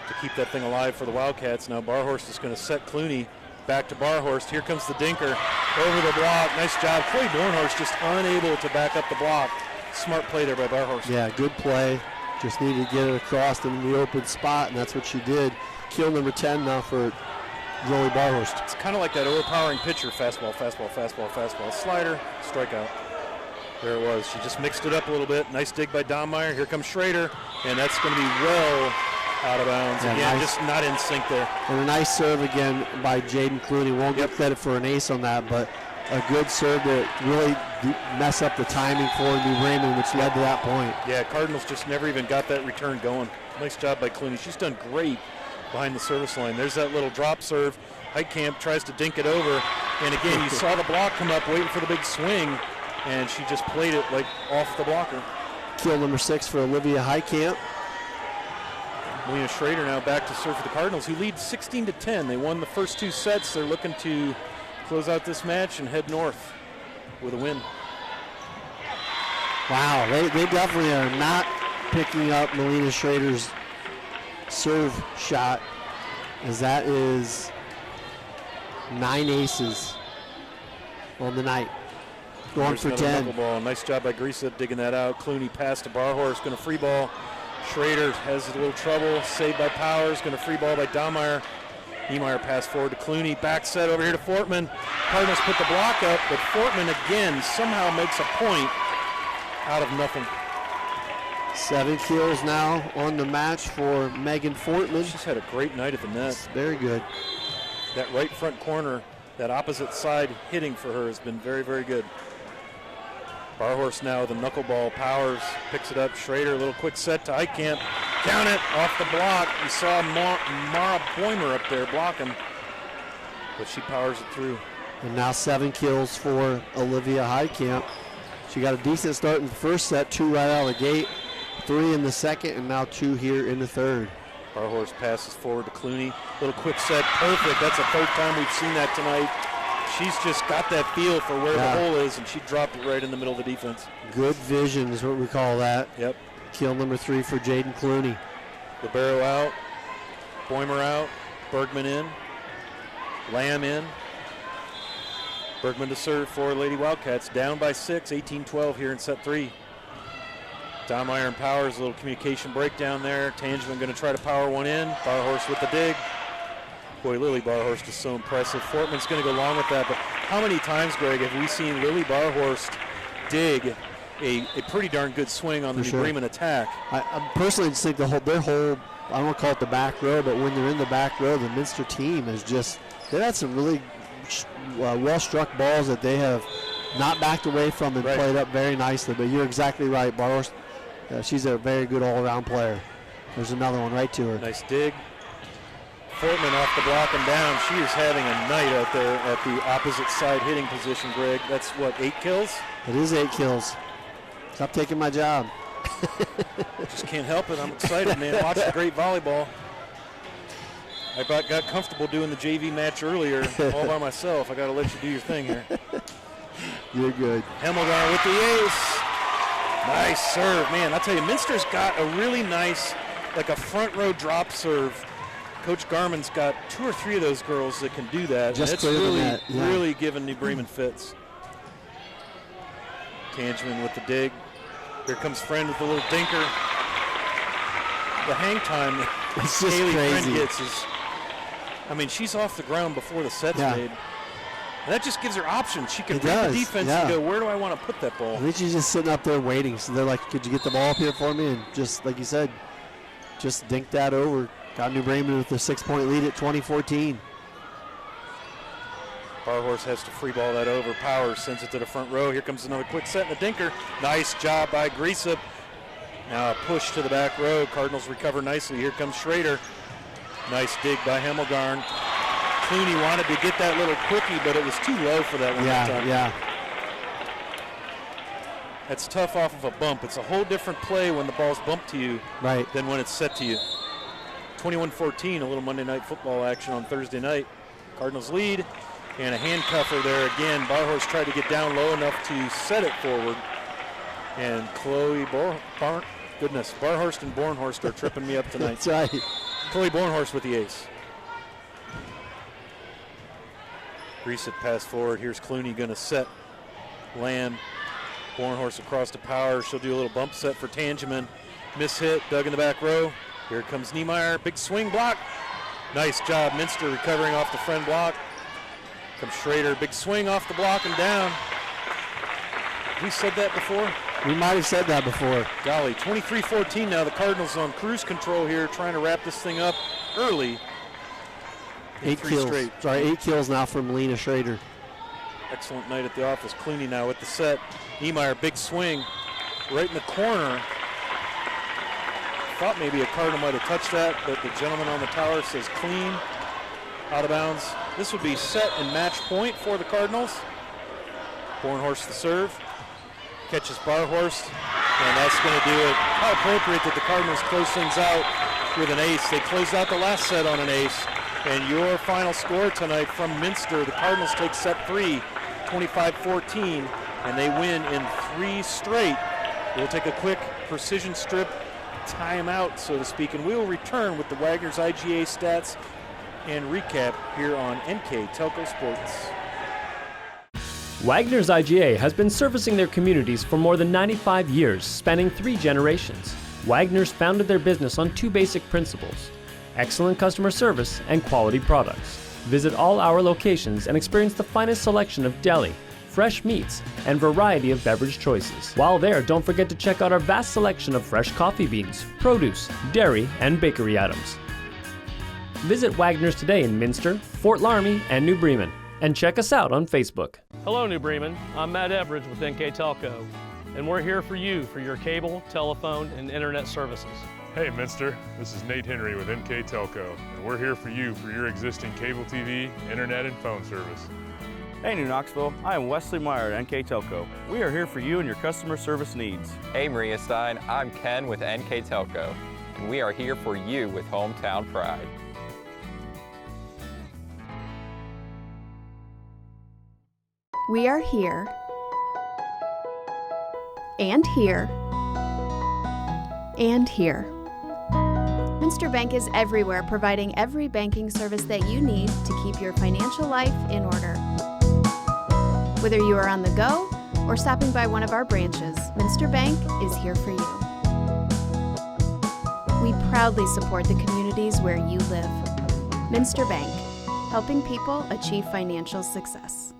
to keep that thing alive for the Wildcats. Now Barhorst is going to set Clooney back to Barhorst. Here comes the dinker over the block. Nice job. Chloe Bornhorst just unable to back up the block. Smart play there by Barhorst. Yeah, good play. Just needed to get it across in the open spot, and that's what she did. Kill number 10 now for Zoe Barhorst. It's kind of like that overpowering pitcher. Fastball, fastball, fastball, fastball. Slider, strikeout. There it was. She just mixed it up a little bit. Nice dig by Dahmeyer. Here comes Schrader, and that's going to be well out of bounds. Yeah, again, nice. Just not in sync there. And a nice serve again by Jaden Clooney. Won't get credit for an ace on that, but a good serve to really mess up the timing for New Bremen, which led to that point. Yeah, Cardinals just never even got that return going. Nice job by Clooney. She's done great behind the service line. There's that little drop serve. Heitkamp tries to dink it over. And again, you saw the block come up waiting for the big swing, and she just played it like off the blocker. Kill number 6 for Olivia Heitkamp. Melina Schrader now back to serve for the Cardinals, who lead 16-10. They won the first 2 sets. They're looking to close out this match and head north with a win. Wow, they definitely are not picking up Melina Schrader's serve shot, as that is 9 aces on the night. Going for 10. Ball. Nice job by Grisa digging that out. Clooney pass to Barhorst, going to free ball. Schrader has a little trouble. Saved by Powers, going to free ball by Dahmeyer. Niemeyer pass forward to Clooney. Back set over here to Fortman. Cardinals put the block up, but Fortman again somehow makes a point out of nothing. 7 kills now on the match for Megan Fortman. She's had a great night at the net. Very good. That right front corner, that opposite side hitting for her has been very, very good. Barhorst now with a knuckleball, powers, picks it up. Schrader, a little quick set to Eikamp. Count it, off the block. You saw Mara Boimer up there blocking, but she powers it through. And now 7 kills for Olivia Heidkamp. She got a decent start in the first set, 2 right out of the gate, 3 in the second, and now 2 here in the third. Barhorst passes forward to Clooney. Little quick set, perfect. That's the third time we've seen that tonight. She's just got that feel for where the hole is, and she dropped it right in the middle of the defense. Good vision is what we call that. Yep. Kill number 3 for Jaden Clooney. Libero out, Boimer out, Bergman in, Lamb in. Bergman to serve for Lady Wildcats, down by 6, 18-12 here in set 3. Dahmeyer and Powers, a little communication breakdown there. Tangeman going to try to power one in. Barhorst with the dig. Boy, Lily Barhorst is so impressive. Fortman's going to go along with that, but how many times, Greg, have we seen Lily Barhorst dig a pretty darn good swing on the New Bremen attack? I personally just think their whole, I don't want to call it the back row, but when they're in the back row, the Minster team is just, they've had some really well-struck balls that they have not backed away from and played up very nicely. But you're exactly right, Barhorst. She's a very good all-around player. There's another one right to her. Nice dig. Fortman off the block and down. She is having a night out there at the opposite side hitting position, Greg. That's what, 8 kills? It is 8 kills. Stop taking my job. Just can't help it. I'm excited, man. Watch the great volleyball. I got comfortable doing the JV match earlier all by myself. I got to let you do your thing here. You're good. Hemmelgarn with the ace. Nice serve, man. I tell you, Minster's got a really nice, like a front row drop serve. Coach Garman's got 2 or 3 of those girls that can do that. Just and it's really, really giving New Bremen fits. Tangeman with the dig. Here comes Friend with a little dinker. The hang time that it's just Haley crazy. Friend gets is, I mean, she's off the ground before the set's made. And that just gives her options. She can read the defense and go, where do I want to put that ball? I think she's just sitting up there waiting. So they're like, could you get the ball up here for me? And just, like you said, just dink that over. Got New Bremen with a 6-point lead at 2014. Barhorst has to free ball that over. Powers sends it to the front row. Here comes another quick set and a dinker. Nice job by Griesop. Now a push to the back row. Cardinals recover nicely. Here comes Schrader. Nice dig by Hemmelgarn. Clooney wanted to get that little quickie, but it was too low for that one time. Yeah. That's tough off of a bump. It's a whole different play when the ball's bumped to you than when it's set to you. 21-14, a little Monday Night Football action on Thursday night. Cardinals lead, and a handcuffer there again. Barhorst tried to get down low enough to set it forward. And Chloe Barhorst and Bornhorst are tripping me up tonight. That's right. Chloe Bornhorst with the ace. Griesop pass forward. Here's Clooney going to set Lamb. Bornhorst across to Power. She'll do a little bump set for Tangeman. Miss hit, dug in the back row. Here comes Niemeyer. Big swing block. Nice job. Minster recovering off the Friend block. Comes Schrader. Big swing off the block and down. We said that before? We might have said that before. Golly, 23-14 now. The Cardinals on cruise control here, trying to wrap this thing up early. 8 kills. Straight. Sorry, 8 kills now from Lena Schrader. Excellent night at the office. Clooney now with the set. Niemeyer, big swing right in the corner. Thought maybe a Cardinal might have touched that, but the gentleman on the tower says clean, out of bounds. This would be set and match point for the Cardinals. Bornhorst the serve. Catches Barhorst, and that's going to do it. How appropriate that the Cardinals close things out with an ace. They closed out the last set on an ace. And your final score tonight from Minster, the Cardinals take set 3, 25-14, and they win in 3 straight. We'll take a quick precision strip timeout, so to speak, and we will return with the Wagner's IGA stats and recap here on NKTelco Sports. Wagner's IGA has been servicing their communities for more than 95 years, spanning 3 generations. Wagner's founded their business on 2 basic principles: excellent customer service and quality products. Visit all our locations and experience the finest selection of deli, fresh meats, and variety of beverage choices. While there, don't forget to check out our vast selection of fresh coffee beans, produce, dairy, and bakery items. Visit Wagner's today in Minster, Fort Laramie, and New Bremen, and check us out on Facebook. Hello, New Bremen. I'm Matt Everidge with NKTelco, and we're here for you for your cable, telephone, and internet services. Hey, Minster. This is Nate Henry with NKTelco, and we're here for you for your existing cable TV, internet, and phone service. Hey, New Knoxville. I am Wesley Meyer at NKTelco. We are here for you and your customer service needs. Hey, Maria Stein. I'm Ken with NKTelco, and we are here for you with hometown pride. We are here, and here, and here. Minster Bank is everywhere, providing every banking service that you need to keep your financial life in order. Whether you are on the go or stopping by one of our branches, Minster Bank is here for you. We proudly support the communities where you live. Minster Bank, helping people achieve financial success.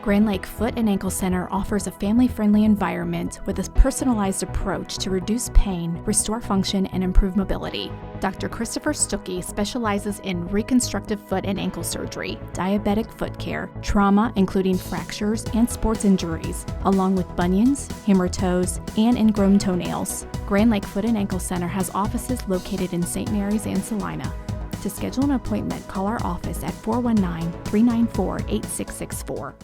Grand Lake Foot and Ankle Center offers a family-friendly environment with a personalized approach to reduce pain, restore function, and improve mobility. Dr. Christopher Stuckey specializes in reconstructive foot and ankle surgery, diabetic foot care, trauma including fractures and sports injuries, along with bunions, hammer toes, and ingrown toenails. Grand Lake Foot and Ankle Center has offices located in St. Mary's and Salina. To schedule an appointment, call our office at 419-394-8664.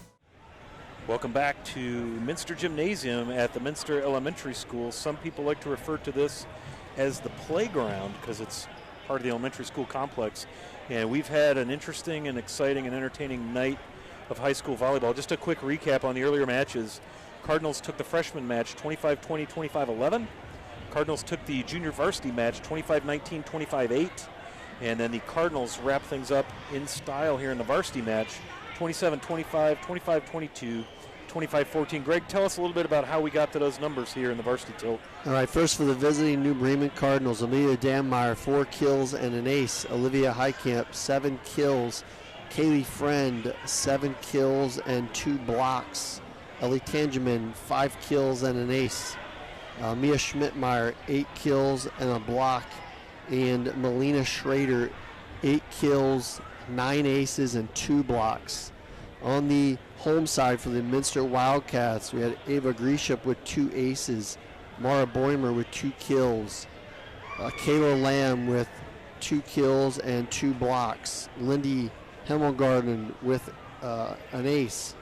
Welcome back to Minster Gymnasium at the Minster Elementary School. Some people like to refer to this as the playground because it's part of the elementary school complex. And we've had an interesting and exciting and entertaining night of high school volleyball. Just a quick recap on the earlier matches. Cardinals took the freshman match 25-20, 25-11. Cardinals took the junior varsity match 25-19, 25-8. And then the Cardinals wrap things up in style here in the varsity match 27-25, 25-22, 25-14. Greg, tell us a little bit about how we got to those numbers here in the varsity tilt. All right, first for the visiting New Bremen Cardinals, Amelia Danmeyer, 4 kills and an ace. Olivia Heickamp, 7 kills. Kaylee Friend, 7 kills and 2 blocks. Ellie Tangeman, 5 kills and an ace. Mia Schmidtmeyer, 8 kills and a block. And Melina Schrader, 8 kills, 9 aces, and 2 blocks. On the home side for the Minster Wildcats, we had Ava Grisham with 2 aces, Mara Boimer with 2 kills, Kayla Lamb with 2 kills and 2 blocks, Lindy Hemmelgarden with an ace,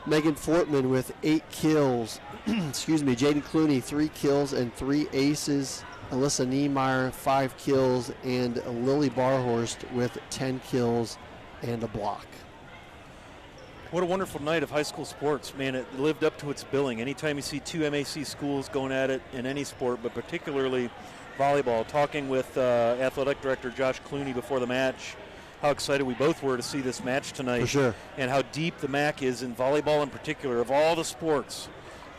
Megan Fortman with 8 kills, excuse me, Jaden Clooney 3 kills and 3 aces, Alyssa Niemeyer 5 kills, and Lily Barhorst with 10 kills and a block. What a wonderful night of high school sports. Man, it lived up to its billing. Anytime you see 2 MAC schools going at it in any sport, but particularly volleyball. Talking with athletic director Josh Clooney before the match, how excited we both were to see this match tonight. For sure. And how deep the MAC is in volleyball in particular. Of all the sports,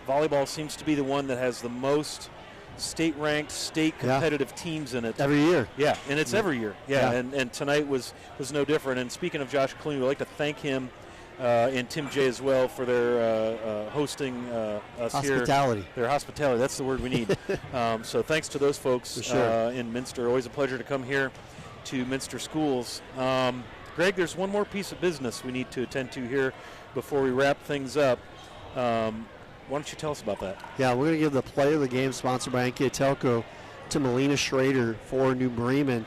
volleyball seems to be the one that has the most state-ranked, state-competitive teams in it. Every year. Yeah, and it's every year. Yeah. And tonight was no different. And speaking of Josh Clooney, we'd like to thank him and Tim J as well for their hosting us hospitality. Their hospitality, that's the word we need. So thanks to those folks for sure. In Minster. Always a pleasure to come here to Minster Schools. Greg, there's one more piece of business we need to attend to here before we wrap things up. Why don't you tell us about that? Yeah, we're going to give the play of the game, sponsored by NKTelco, to Melina Schrader for New Bremen.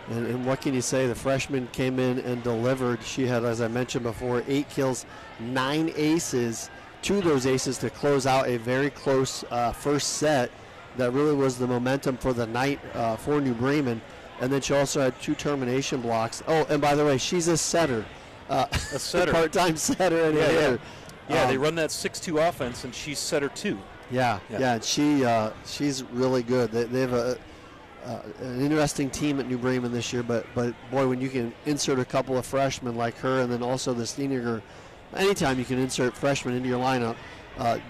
And what can you say? The freshman came in and delivered. She had, as I mentioned before, 8 kills, 9 aces, 2 of those aces to close out a very close first set that really was the momentum for the night for New Bremen. And then she also had 2 termination blocks. Oh, and by the way, she's a setter. A setter. Part-time setter and hitter. Yeah, they run that 6-2 offense, and she's setter 2. Yeah. And she's really good. They have an interesting team at New Bremen this year, but boy, when you can insert a couple of freshmen like her, and then also the Steiniger, anytime you can insert freshmen into your lineup,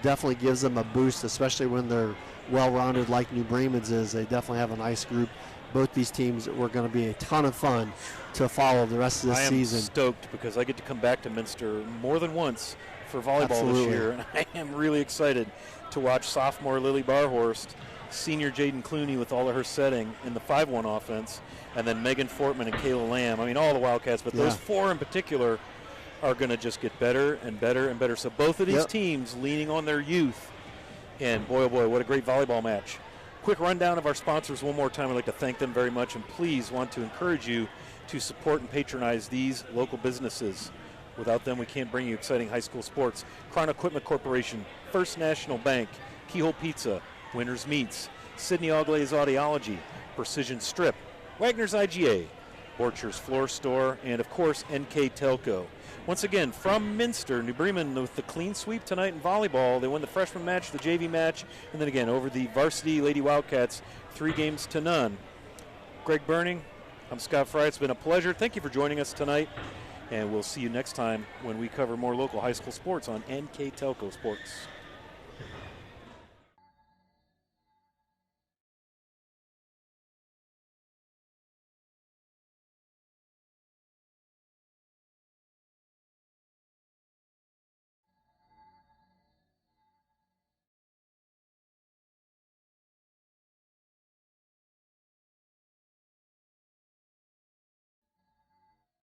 definitely gives them a boost, especially when they're well-rounded like New Bremen's is. They definitely have a nice group. Both these teams were going to be a ton of fun to follow the rest of this season. I am stoked because I get to come back to Minster more than once for volleyball this year, and I am really excited to watch sophomore Lily Barhorst, senior Jaden Clooney with all of her setting in the 5-1 offense, and then Megan Fortman and Kayla Lamb. I mean, all the Wildcats, but those 4 in particular are going to just get better and better and better. So both of these teams leaning on their youth, and boy, oh boy, what a great volleyball match. Quick rundown of our sponsors one more time. I'd like to thank them very much, and please want to encourage you to support and patronize these local businesses. Without them, we can't bring you exciting high school sports. Crown Equipment Corporation, First National Bank, Keyhole Pizza, Winners Meats, Sydney Auglaze Audiology, Precision Strip, Wagner's IGA, Borcher's Floor Store, and of course NKTelco. Once again, from Minster, New Bremen with the clean sweep tonight in volleyball. They won the freshman match, the JV match, and then again over the Varsity Lady Wildcats, 3-0. Greg Burning, I'm Scott Fry. It's been a pleasure. Thank you for joining us tonight, and we'll see you next time when we cover more local high school sports on NKTelco Sports.